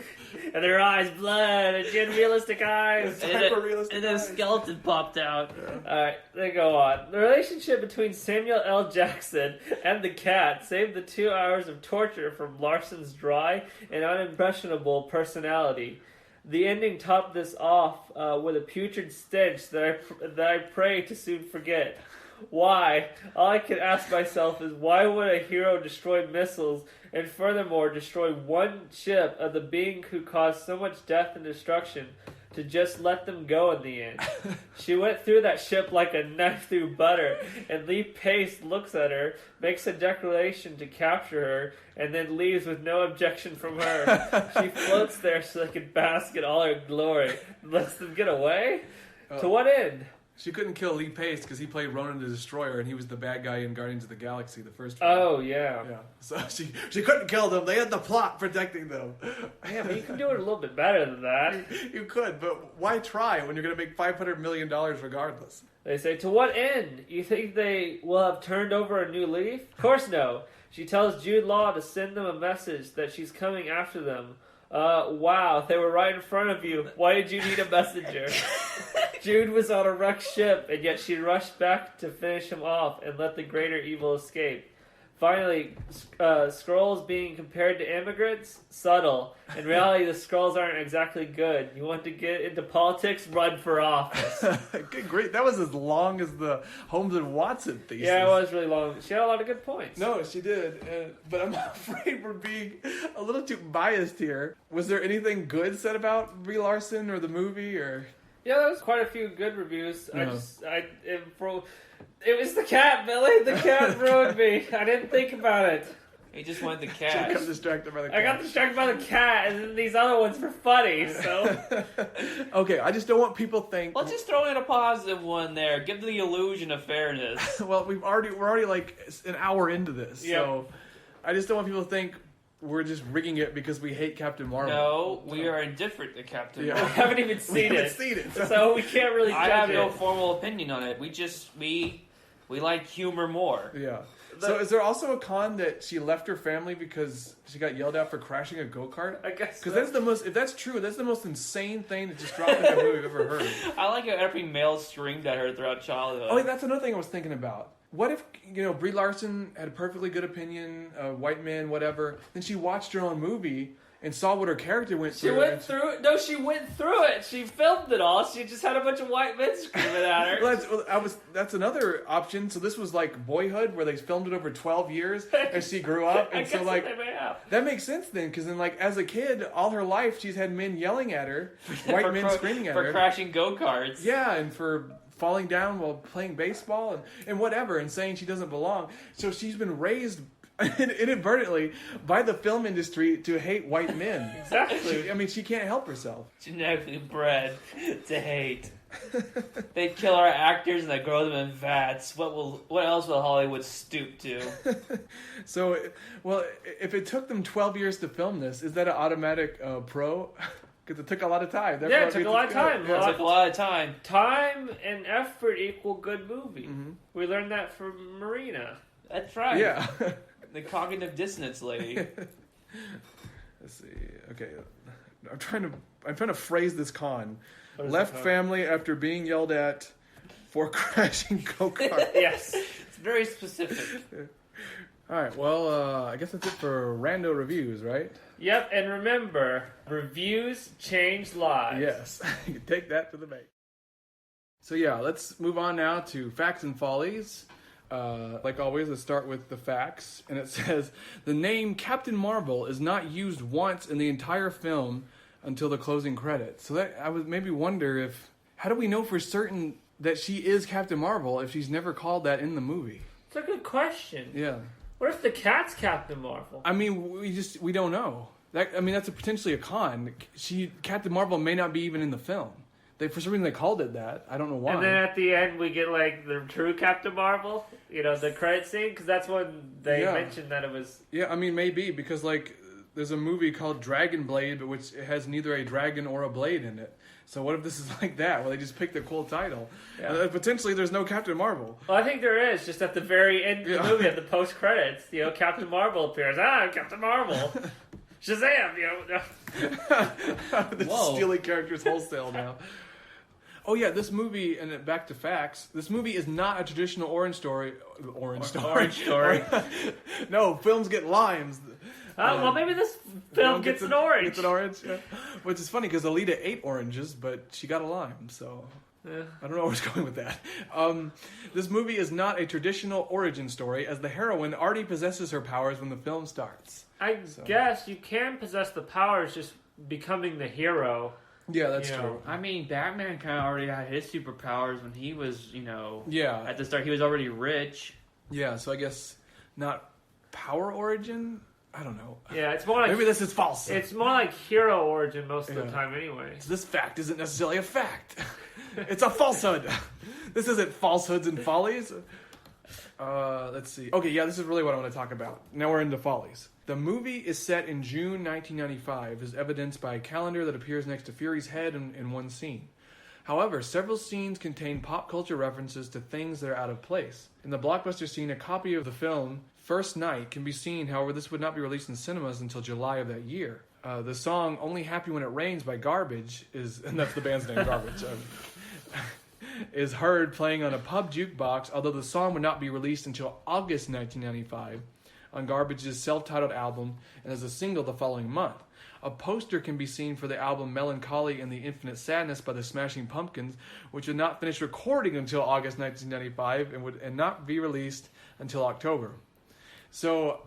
And their eyes blood, and she had realistic eyes. And then a skeleton popped out. Alright, they go on. The relationship between Samuel L. Jackson and the cat saved the 2 hours of torture from Larson's dry and unimpressionable personality. The ending topped this off with a putrid stench that I pray to soon forget. Why? All I can ask myself is why would a hero destroy missiles and furthermore destroy one ship of the being who caused so much death and destruction to just let them go in the end? She went through that ship like a knife through butter, and Lee Pace looks at her, makes a declaration to capture her, and then leaves with no objection from her. She floats there so they can bask in all her glory. Lets them get away? To what end? She couldn't kill Lee Pace because he played Ronan the Destroyer, and he was the bad guy in Guardians of the Galaxy, the first one. Oh, yeah. Yeah. So she couldn't kill them. They had the plot protecting them. Yeah, but you can do it a little bit better than that. You could, but why try when you're going to make $500 million regardless? They say, to what end? You think they will have turned over a new leaf? Of course no. She tells Jude Law to send them a message that she's coming after them. Wow, they were right in front of you. Why did you need a messenger? Jude was on a wrecked ship, and yet she rushed back to finish him off and let the greater evil escape. Finally, Skrulls being compared to immigrants? Subtle. In reality, the Skrulls aren't exactly good. You want to get into politics? Run for office. Good, great. That was as long as the Holmes and Watson thesis. Yeah, it was really long. She had a lot of good points. No, she did. But I'm afraid we're being a little too biased here. Was there anything good said about Brie Larson or the movie? Or Yeah, there was quite a few good reviews. Yeah. It was the cat, Billy. The cat ruined me. I didn't think about it. He just wanted the she cat. got distracted by the cat. I got distracted by the cat, and then these other ones were funny, so... Okay, I just don't want people to think... Let's just throw in a positive one there. Give the illusion of fairness. Well, we're already like an hour into this, so I just don't want people to think we're just rigging it because we hate Captain Marvel. No, we are indifferent to Captain Yeah. We Marvel. haven't even seen it. seen it, So we can't really judge I have no it. formal opinion on it. We like humor more. Yeah. So is there also a con that she left her family because she got yelled at for crashing a go-kart? I guess Because that's the most, if that's true, that's the most insane thing that just dropped in a movie I've ever heard. I like how every male screamed at her throughout childhood. Oh, that's another thing I was thinking about. What if, Brie Larson had a perfectly good opinion, white man, whatever, then she watched her own movie and saw what her character went She through. went through it. No, she went through it. She filmed it all. She just had a bunch of white men screaming at her. That's another option. So this was like Boyhood, where they filmed it over 12 years as she grew up, I and so guess like they may have. that makes sense then, because then like as a kid, all her life she's had men yelling at her, white men screaming at for her, crashing go-karts. yeah, and for falling down while playing baseball and whatever, and saying she doesn't belong. So she's been raised inadvertently by the film industry to hate white men. Exactly. She can't help herself. Genetically bred to hate. They kill our actors and they grow them in vats. What else will Hollywood stoop to? So, well, if it took them 12 years to film this, is that an automatic pro? Because it took a lot of time. Yeah, it took a lot of time. It took a lot of time. Time and effort equal good movie. Mm-hmm. We learned that from Marina. That's right. Yeah. The cognitive dissonance lady. Let's see. Okay, I'm trying to phrase this con. What is Left the con? family after being yelled at for crashing go-kart. Yes. It's very specific. All right, well, I guess that's it for rando reviews, right? Yep, and remember, reviews change lives. Yes, you can take that to the bank. So yeah, let's move on now to facts and follies. Like always, let's start with the facts. And it says, the name Captain Marvel is not used once in the entire film until the closing credits. So that I would maybe wonder how do we know for certain that she is Captain Marvel if she's never called that in the movie? It's a good question. Yeah. What if the cat's Captain Marvel? I mean, we don't know. That's potentially a con. Captain Marvel may not be even in the film. For some reason they called it that. I don't know why. And then at the end we get like the true Captain Marvel, the credit scene, because that's when they mentioned that it was. Yeah, I mean maybe because like there's a movie called Dragon Blade, but which has neither a dragon or a blade in it. So what if this is like that? Well, they just picked a cool title. Yeah. Potentially there's no Captain Marvel. Well, I think there is. Just at the very end of the movie, at the post credits, Captain Marvel appears. I'm Captain Marvel. Shazam! Whoa. Stealing characters wholesale now. Oh yeah, this movie, and back to facts, this movie is not a traditional orange story. No, films get limes. Well, maybe this film gets an orange. Gets an orange, yeah. Which is funny because Alita ate oranges, but she got a lime, so I don't know where it's going with that. This movie is not a traditional origin story, as the heroine already possesses her powers when the film starts. I guess you can possess the powers just becoming the hero. Yeah, that's true. I mean, Batman kind of already had his superpowers when he was, Yeah. At the start, he was already rich. Yeah, so I guess not power origin? I don't know. Yeah, it's more like... Maybe this is false. It's more like hero origin most of the time anyway. So this fact isn't necessarily a fact. It's a falsehood. This isn't falsehoods and follies. Let's see. Okay, yeah, this is really what I want to talk about. Now we're into follies. The movie is set in June 1995, as evidenced by a calendar that appears next to Fury's head in one scene. However, several scenes contain pop culture references to things that are out of place. In the blockbuster scene, a copy of the film First Night can be seen. However, this would not be released in cinemas until July of that year. The song Only Happy When It Rains by Garbage and that's the band's name, Garbage, is heard playing on a pub jukebox, although the song would not be released until August 1995 on Garbage's self-titled album and as a single the following month. A poster can be seen for the album Melancholy and the Infinite Sadness by the Smashing Pumpkins, which would not finish recording until August 1995 and not be released until October. So,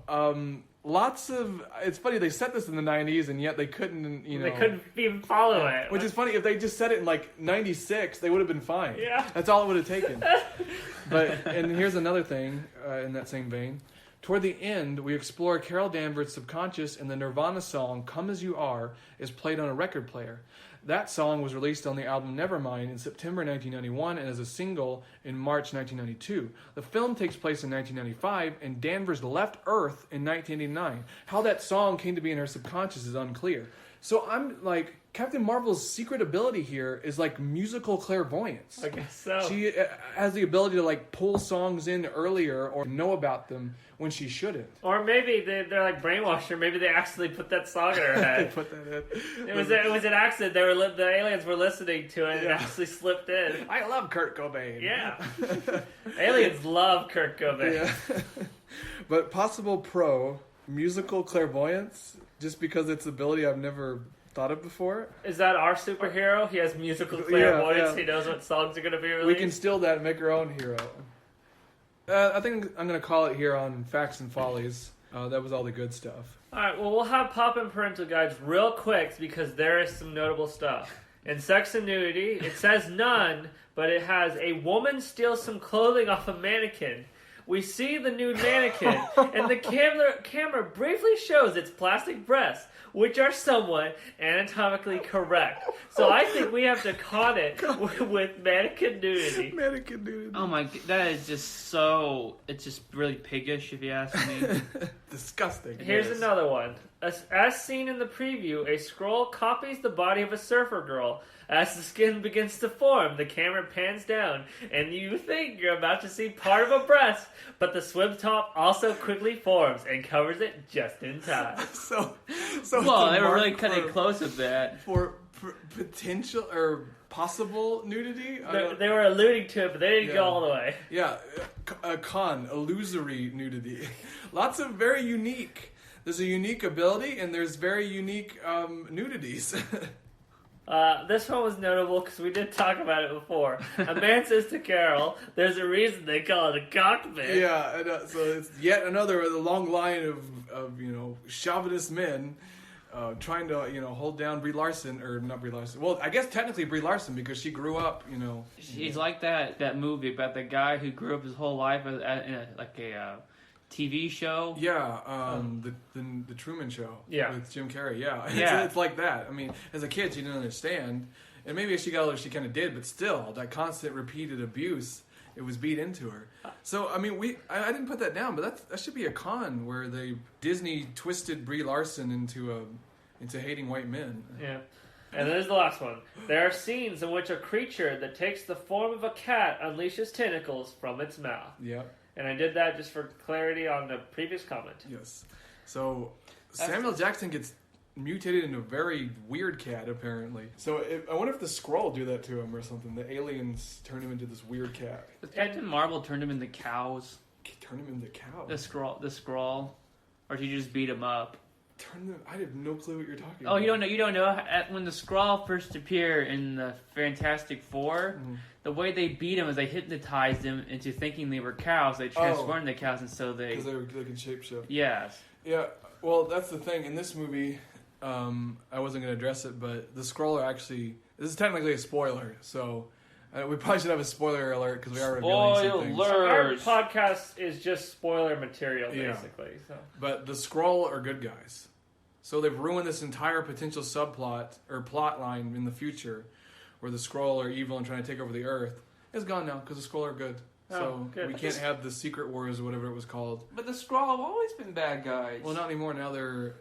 it's funny, they set this in the 90s and yet they couldn't, They couldn't even follow it. Which is funny, if they just said it in like 96, they would have been fine. Yeah. That's all it would have taken. And here's another thing in that same vein. Toward the end, we explore Carol Danvers' subconscious, and the Nirvana song Come As You Are is played on a record player. That song was released on the album Nevermind in September 1991 and as a single in March 1992. The film takes place in 1995, and Danvers left Earth in 1989. How that song came to be in her subconscious is unclear. So I'm like, Captain Marvel's secret ability here is like musical clairvoyance. I guess so. She has the ability to like pull songs in earlier or know about them when she shouldn't. Or maybe they're like brainwashed her. Maybe they actually put that song in her head. They put that in. It was an accident. The aliens were listening to it and it actually slipped in. I love Kurt Cobain. Yeah. Aliens love Kurt Cobain. Yeah. But possible pro musical clairvoyance, just because it's an ability I've never thought of before. Is that our superhero? He has musical clairvoyance. Yeah. He knows what songs are going to be released. We can steal that and make our own hero. I think I'm going to call it here on Facts and Follies. That was all the good stuff. All right, well, we'll have pop-in parental guides real quick because there is some notable stuff. In Sex and Nudity, it says none, but it has a woman steals some clothing off a mannequin. We see the nude mannequin, and the camera briefly shows its plastic breasts, which are somewhat anatomically correct. So I think we have to con it with mannequin nudity. Mannequin nudity. Oh my, that is just so, it's just really piggish if you ask me. Disgusting. Here's another one. As seen in the preview, a scroll copies the body of a surfer girl. As the skin begins to form, the camera pans down, and you think you're about to see part of a breast, but the swim top also quickly forms and covers it just in time. So well, they were really cutting close with that. For potential or possible nudity. They were alluding to it, but they didn't go all the way. Yeah, illusory nudity. Lots of very unique. There's a unique ability, and there's very unique nudities. This one was notable because we did talk about it before. A man says to Carol, "There's a reason they call it a cockpit." Yeah, and, so it's yet another long line of chauvinist men trying to hold down Brie Larson, or not Brie Larson. Well, I guess technically Brie Larson because she grew up. She's like that movie about the guy who grew up his whole life in a TV show. Yeah, the Truman Show. Yeah, with Jim Carrey. Yeah, yeah. It's like that. I mean, as a kid, she didn't understand, and maybe as she got older, she kind of did. But still, that constant, repeated abuse, it was beat into her. So I mean, I didn't put that down, but that should be a con where Disney twisted Brie Larson into hating white men. Yeah. And there's the last one. There are scenes in which a creature that takes the form of a cat unleashes tentacles from its mouth. Yep. And I did that just for clarity on the previous comment. Yes. So Samuel Jackson gets mutated into a very weird cat, apparently. So I wonder if the Skrull do that to him or something. The aliens turn him into this weird cat. Captain Marvel turned him into cows. Turn him into cows? The Skrull. Or did you just beat him up? I have no clue what you're talking about. Oh, you don't know? When the Skrull first appear in the Fantastic Four, the way they beat them is they hypnotized them into thinking they were cows. They transformed the cows, and so they... Because they can shapeshift. Yes. Yeah, well, that's the thing. In this movie, I wasn't going to address it, but the Skrull are actually... This is technically a spoiler, so... we probably should have a spoiler alert because we are revealing some things. Our podcast is just spoiler material, basically. Yeah. So. But the Skrull are good guys. So they've ruined this entire potential subplot or plot line in the future where the Skrull are evil and trying to take over the Earth. It's gone now because the Skrull are good. So we can't have the Secret Wars or whatever it was called. But the Skrull have always been bad guys. Well, not anymore. Now they're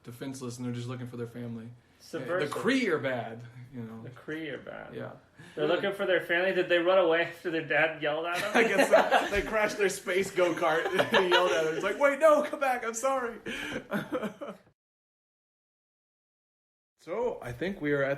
defenseless and they're just looking for their family. Subversive. The Kree are bad. The Kree are bad. Yeah. They're looking for their family. Did they run away after their dad yelled at them? I guess so. They crashed their space go-kart and he yelled at them. He's like, wait, no, come back. I'm sorry. So I think we are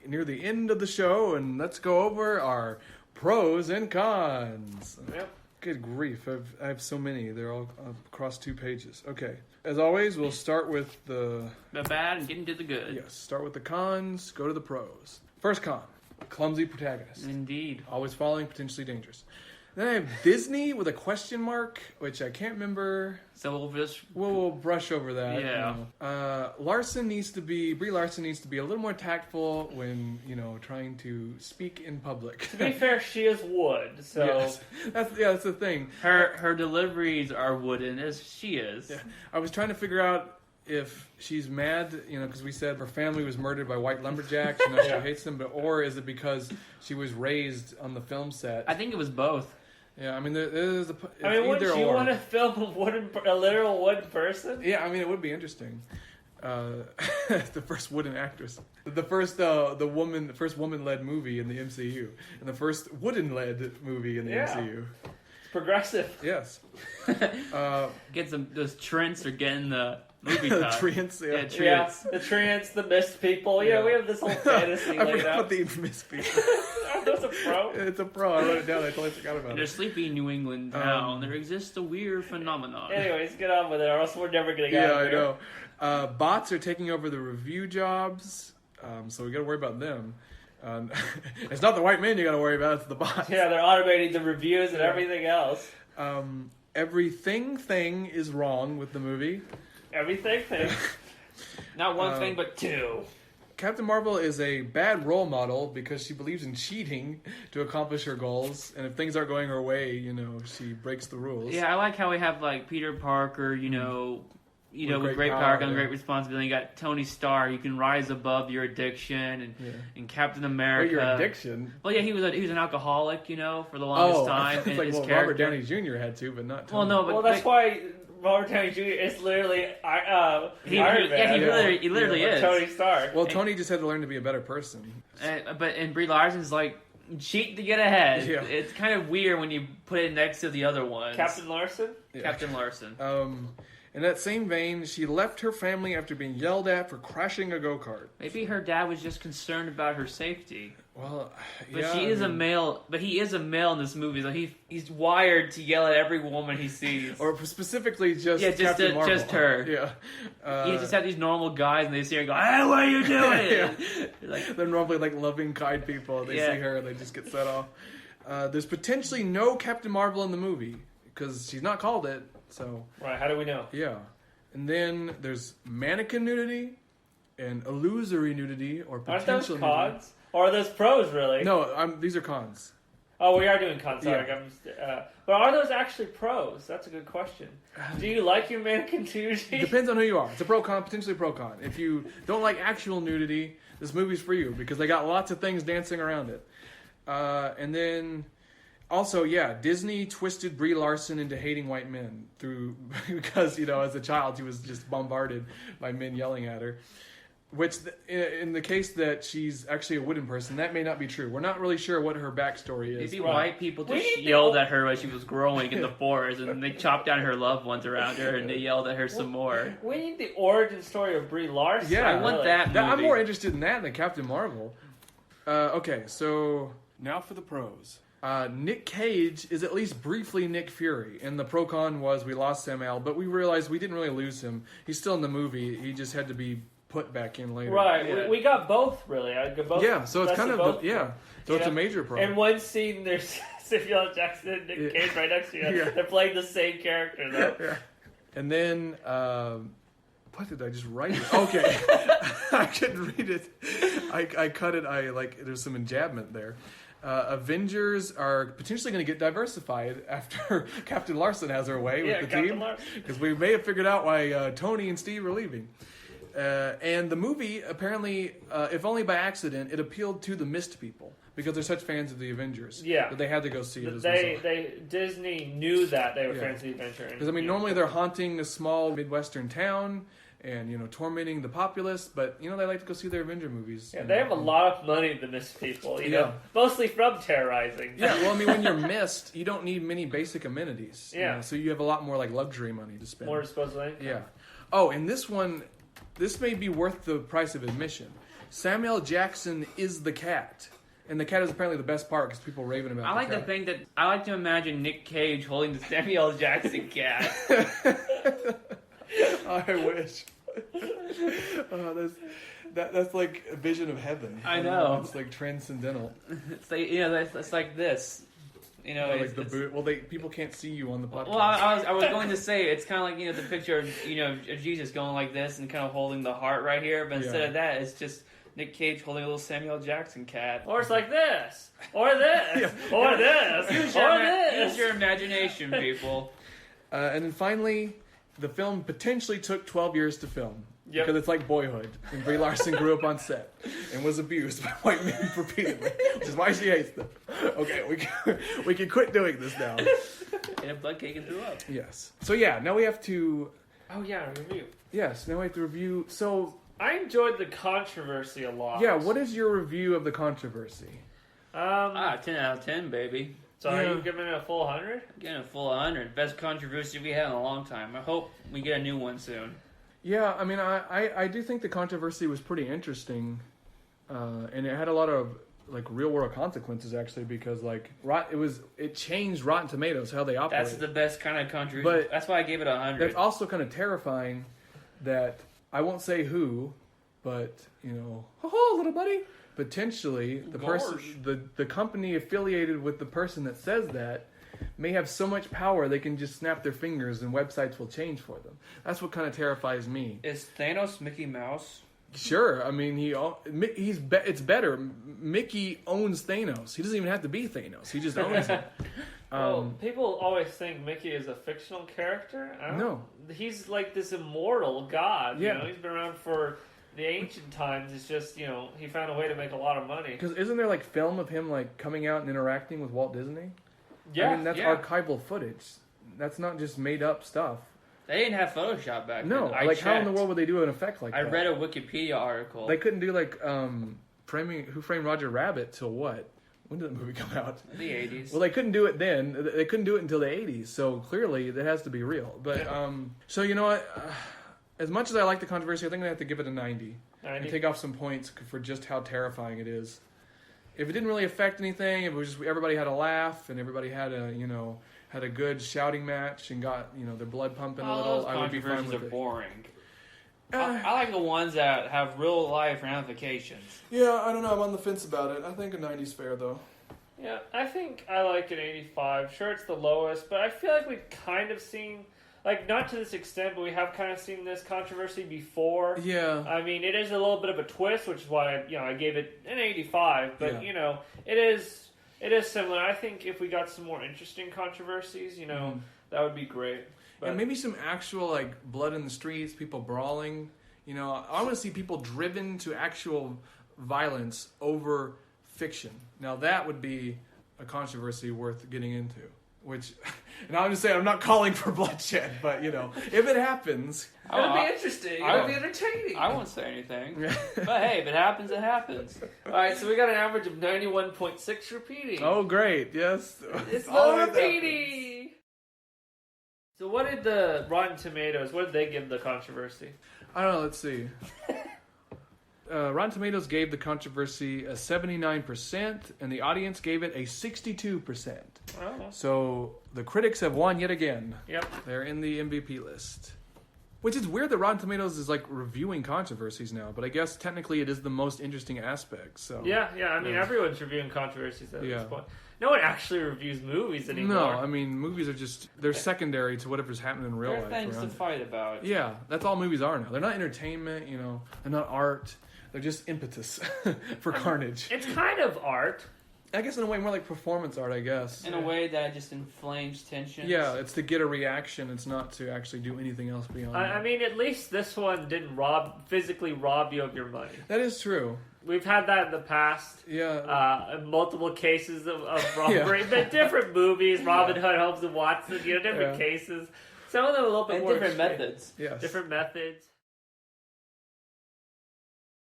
near the end of the show, and let's go over our pros and cons. Yep. Good grief. I have so many. They're all across 2 pages. Okay. As always, we'll start with the bad and get into the good. Yes. Start with the cons, go to the pros. First con. Clumsy protagonist. Indeed. Always falling, potentially dangerous. Then I have Disney with a question mark, which I can't remember. So we'll brush over that. Yeah. Brie Larson needs to be a little more tactful when, trying to speak in public. To be fair, she is wood, so... Yes. That's the thing. Her deliveries are wooden, as she is. Yeah. I was trying to figure out if she's mad, because we said her family was murdered by white lumberjacks, and she hates them, or is it because she was raised on the film set? I think it was both. Yeah, I mean, there's wouldn't you want to film a literal wooden person? Yeah, I mean, it would be interesting. The first wooden actress, the first woman-led movie in the MCU, and the first wooden-led movie in the MCU. It's progressive. Yes. Get those Trents are getting the movie cut. Trents, yeah. The Trents, the Mist people. Yeah, we have this whole fantasy I laid forgot out. about the Mist people. Are those a pro? It's a pro. I wrote it down. I totally forgot about In a sleepy New England town, there exists a weird phenomenon. Anyways, get on with it, or else we're never going to get out of here. I know. Bots are taking over the review jobs, so we got to worry about them. It's not the white men you got to worry about; it's the bots. Yeah, they're automating the reviews and everything else. Everything is wrong with the movie. Everything thing. Not one thing, but two. Captain Marvel is a bad role model because she believes in cheating to accomplish her goals, and if things aren't going her way, she breaks the rules. Yeah, I like how we have Peter Parker, with great power comes great responsibility. You got Tony Stark. You can rise above your addiction, and Captain America. Your addiction? Well, yeah, he was an alcoholic, for the longest time. It's Robert Downey Jr. had to, but not Tony. Well, that's why Robert Downey Jr. is literally Iron Man. Yeah, he literally is. Tony Stark. Well, Tony just had to learn to be a better person. But Brie Larson's cheat to get ahead. Yeah. It's kind of weird when you put it next to the other ones. Captain Larson? Yeah. Captain Larson. In that same vein, she left her family after being yelled at for crashing a go-kart. Maybe her dad was just concerned about her safety. Well, But yeah, he is a male. But he is a male in this movie, so he's wired to yell at every woman he sees. Or specifically just Captain Marvel. just her. Yeah. You just have these normal guys, and they see her and go, "Hey, what are you doing?" Yeah. Like, They're normally like loving, kind people. They see her and they just get set off. There's potentially no Captain Marvel in the movie because she's not called it. So Right, how do we know? yeah. And then there's mannequin nudity and illusory nudity or Aren't potential those nudity. cons? Or are those pros, really? No, these are cons. Oh, we are doing cons. Sorry, Yeah. but are those actually pros? That's a good question. Do you like your mannequin nudity? Depends on who you are. It's a pro con, potentially pro con. If you don't like actual nudity, this movie's for you because they got lots of things dancing around it. And then also, Disney twisted Brie Larson into hating white men because, as a child, she was just bombarded by men yelling at her. Which, in the case that she's actually a wooden person, that may not be true. We're not really sure what her backstory is. maybe white people just yelled at her as she was growing in the forest, and they chopped down her loved ones around her, and they yelled at her some more. We need the origin story of Brie Larson. Yeah, I want that movie. I'm more interested in that than Captain Marvel. Okay, so now for the pros. Nick Cage is at least briefly Nick Fury, and the pro-con was we lost Sam L, but we realized we didn't really lose him. He's still in the movie. He just had to be put back in later. Right, Yeah. we got both, really. I got both. Yeah, so it's kind of, so it's a major pro. In one scene, there's Samuel L. Jackson and Nick Cage right next to you. Yeah. They're playing the same character, though. Yeah. And then, what did I just write? Okay. I couldn't read it. I cut it. There's some enjambment there. Avengers are potentially going to get diversified after Captain Larson has her way with the Captain team. Larson. Because we may have figured out why Tony and Steve are leaving. And the movie, apparently, if only by accident, it appealed to the Mist people because they're such fans of the Avengers. Yeah. That they had to go see it as well. Disney knew that they were Yeah. fans of the adventure. Because, normally they're haunting a small Midwestern town and, tormenting the populace, but, they like to go see their Avenger movies. Yeah, they have a lot of money, the Mist people, you know, mostly from terrorizing. Yeah, well, when you're Mist, you don't need many basic amenities. Yeah. So you have a lot more, luxury money to spend. More disposable income. Yeah. Oh, and this one, this may be worth the price of admission. Samuel L. Jackson is the cat. And the cat is apparently the best part because people raving about it. I like to imagine Nick Cage holding the Samuel L. Jackson cat. I wish. That's like a vision of heaven. I know. It's like transcendental. It's like that's like this. People can't see you on the podcast. Well, I was going to say it's kind of like the picture of of Jesus going like this and kind of holding the heart right here, but instead of that, it's just Nick Cage holding a little Samuel L. Jackson cat. Or it's like this, or this, or this, Use your imagination, people. And then finally, the film potentially took 12 years to film. Yep. Because it's like Boyhood. And Brie Larson grew up on set and was abused by white men repeatedly, which is why she hates them. Okay, we can quit doing this now. And a blood cake and threw up. Yes. So now we have to... Oh yeah, review. Yes, now we have to review... So... I enjoyed the controversy a lot. Yeah, what is your review of the controversy? 10 out of 10, baby. So are you giving it a full 100? Getting a full 100. Best controversy we had in a long time. I hope we get a new one soon. Yeah, I do think the controversy was pretty interesting, and it had a lot of real world consequences actually because it changed Rotten Tomatoes how they operate. That's the best kind of controversy. But that's why I gave it 100. That's also kind of terrifying that I won't say who, but little buddy, potentially the person, the company affiliated with the person that says that may have so much power they can just snap their fingers and websites will change for them. That's what kind of terrifies me. Is Thanos Mickey Mouse? Sure, it's better. Mickey owns Thanos. He doesn't even have to be Thanos. He just owns it. Well, people always think Mickey is a fictional character. No. He's like this immortal god. Yeah. He's been around for the ancient times. It's just, he found a way to make a lot of money. Because isn't there film of him coming out and interacting with Walt Disney? Yeah. That's archival footage. That's not just made up stuff. They didn't have Photoshop back then. No, how in the world would they do an effect like that? I read a Wikipedia article. They couldn't do Who Framed Roger Rabbit till what? When did the movie come out? The 80s. Well, they couldn't do it then. They couldn't do it until the 80s. So clearly, that has to be real. But so you know what? As much as I like the controversy, I think I have to give it a 90 and take off some points for just how terrifying it is. If it didn't really affect anything, if it was just everybody had a laugh and everybody had a good shouting match and got their blood pumping a little, I would be fine with it. Controversies are boring. I like the ones that have real life ramifications. Yeah, I don't know. I'm on the fence about it. I think a 90's fair though. Yeah, I think I like an 85. Sure, it's the lowest, but I feel like we've kind of seen, like, not to this extent, but we have kind of seen this controversy before. Yeah. I mean, it is a little bit of a twist, which is why I gave it an 85. But it is similar. I think if we got some more interesting controversies, that would be great. But, and maybe some actual like blood in the streets, people brawling. I want to see people driven to actual violence over fiction. Now that would be a controversy worth getting into. Which, and I'm just saying, I'm not calling for bloodshed, but if it happens, it'll be interesting. It'll be entertaining. I won't say anything, but hey, if it happens, it happens. All right, so we got an average of 91.6 repeating. Oh, great! Yes, it's low repeating. So, what did the Rotten Tomatoes? What did they give the controversy? I don't know. Let's see. Rotten Tomatoes gave the controversy a 79%, and the audience gave it a 62%. Oh. So the critics have won yet again. Yep. They're in the MVP list. Which is weird that Rotten Tomatoes is like reviewing controversies now, but I guess technically it is the most interesting aspect. So yeah. I mean, everyone's reviewing controversies at this point. No one actually reviews movies anymore. No, I mean, movies are they're secondary to whatever's happening in real life. They're things to fight about. Yeah, that's all movies are now. They're not entertainment, they're not art. They're just impetus for carnage. It's kind of art. I guess in a way more like performance art, I guess. In a way that just inflames tension. Yeah, it's to get a reaction. It's not to actually do anything else beyond that. I mean, at least this one didn't physically rob you of your money. That is true. We've had that in the past. Yeah. Multiple cases of robbery. But different movies, Robin Hood, Holmes and Watson, different cases. Some of them a little bit and more different methods. Yes. Different methods.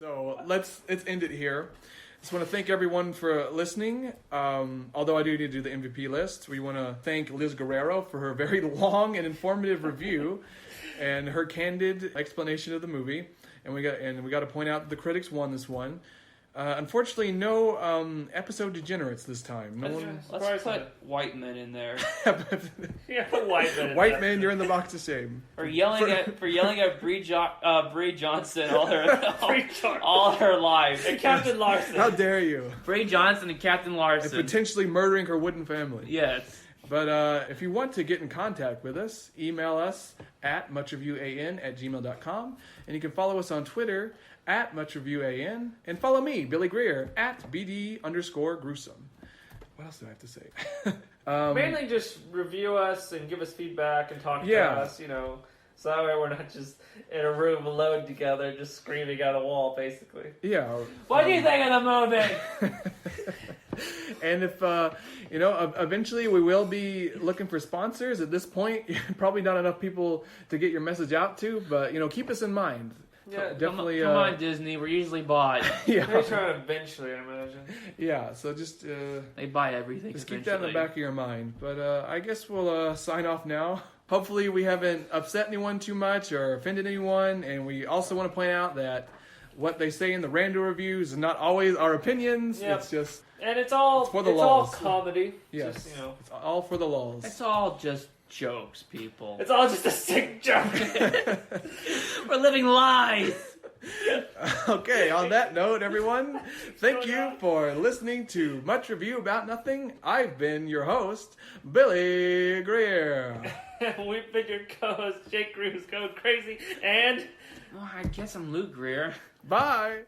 So let's end it here. Just want to thank everyone for listening. Although I do need to do the MVP list, we want to thank Liz Guerrero for her very long and informative review and her candid explanation of the movie. And we got to point out that the critics won this one. Unfortunately, no episode degenerates this time. Let's put white men in there. White men. White men, you're in the box of shame. For yelling at Brie Johnson all her life. And Captain Larson. How dare you? Brie Johnson and Captain Larson. And potentially murdering her wooden family. Yes. But if you want to get in contact with us, email us at muchreviewAN@gmail.com. And you can follow us on Twitter at muchreviewAN. And follow me, Billy Greer, at BD_gruesome. What else do I have to say? Mainly just review us and give us feedback and talk to us, so that way we're not just in a room alone together just screaming at a wall, basically. Yeah. What do you think of the movie? And if, eventually we will be looking for sponsors. At this point, probably not enough people to get your message out to, but, keep us in mind. Yeah, definitely. Come on, Disney. We're usually bought. Yeah. They're trying to eventually, I imagine. Yeah, so just... they buy everything. Just keep that in the back of your mind. But I guess we'll sign off now. Hopefully we haven't upset anyone too much or offended anyone. And we also want to point out that what they say in the random reviews is not always our opinions. Yep. It's just... And it's all comedy. Yes. Just, It's all for the lulz. It's all just jokes, people. It's all just a sick joke. We're living lies. Okay, on that note, everyone, thank you for listening to Much Review About Nothing. I've been your host, Billy Greer. We've been your co-host, Jake Greer, who's going crazy, and... Well, I guess I'm Luke Greer. Bye.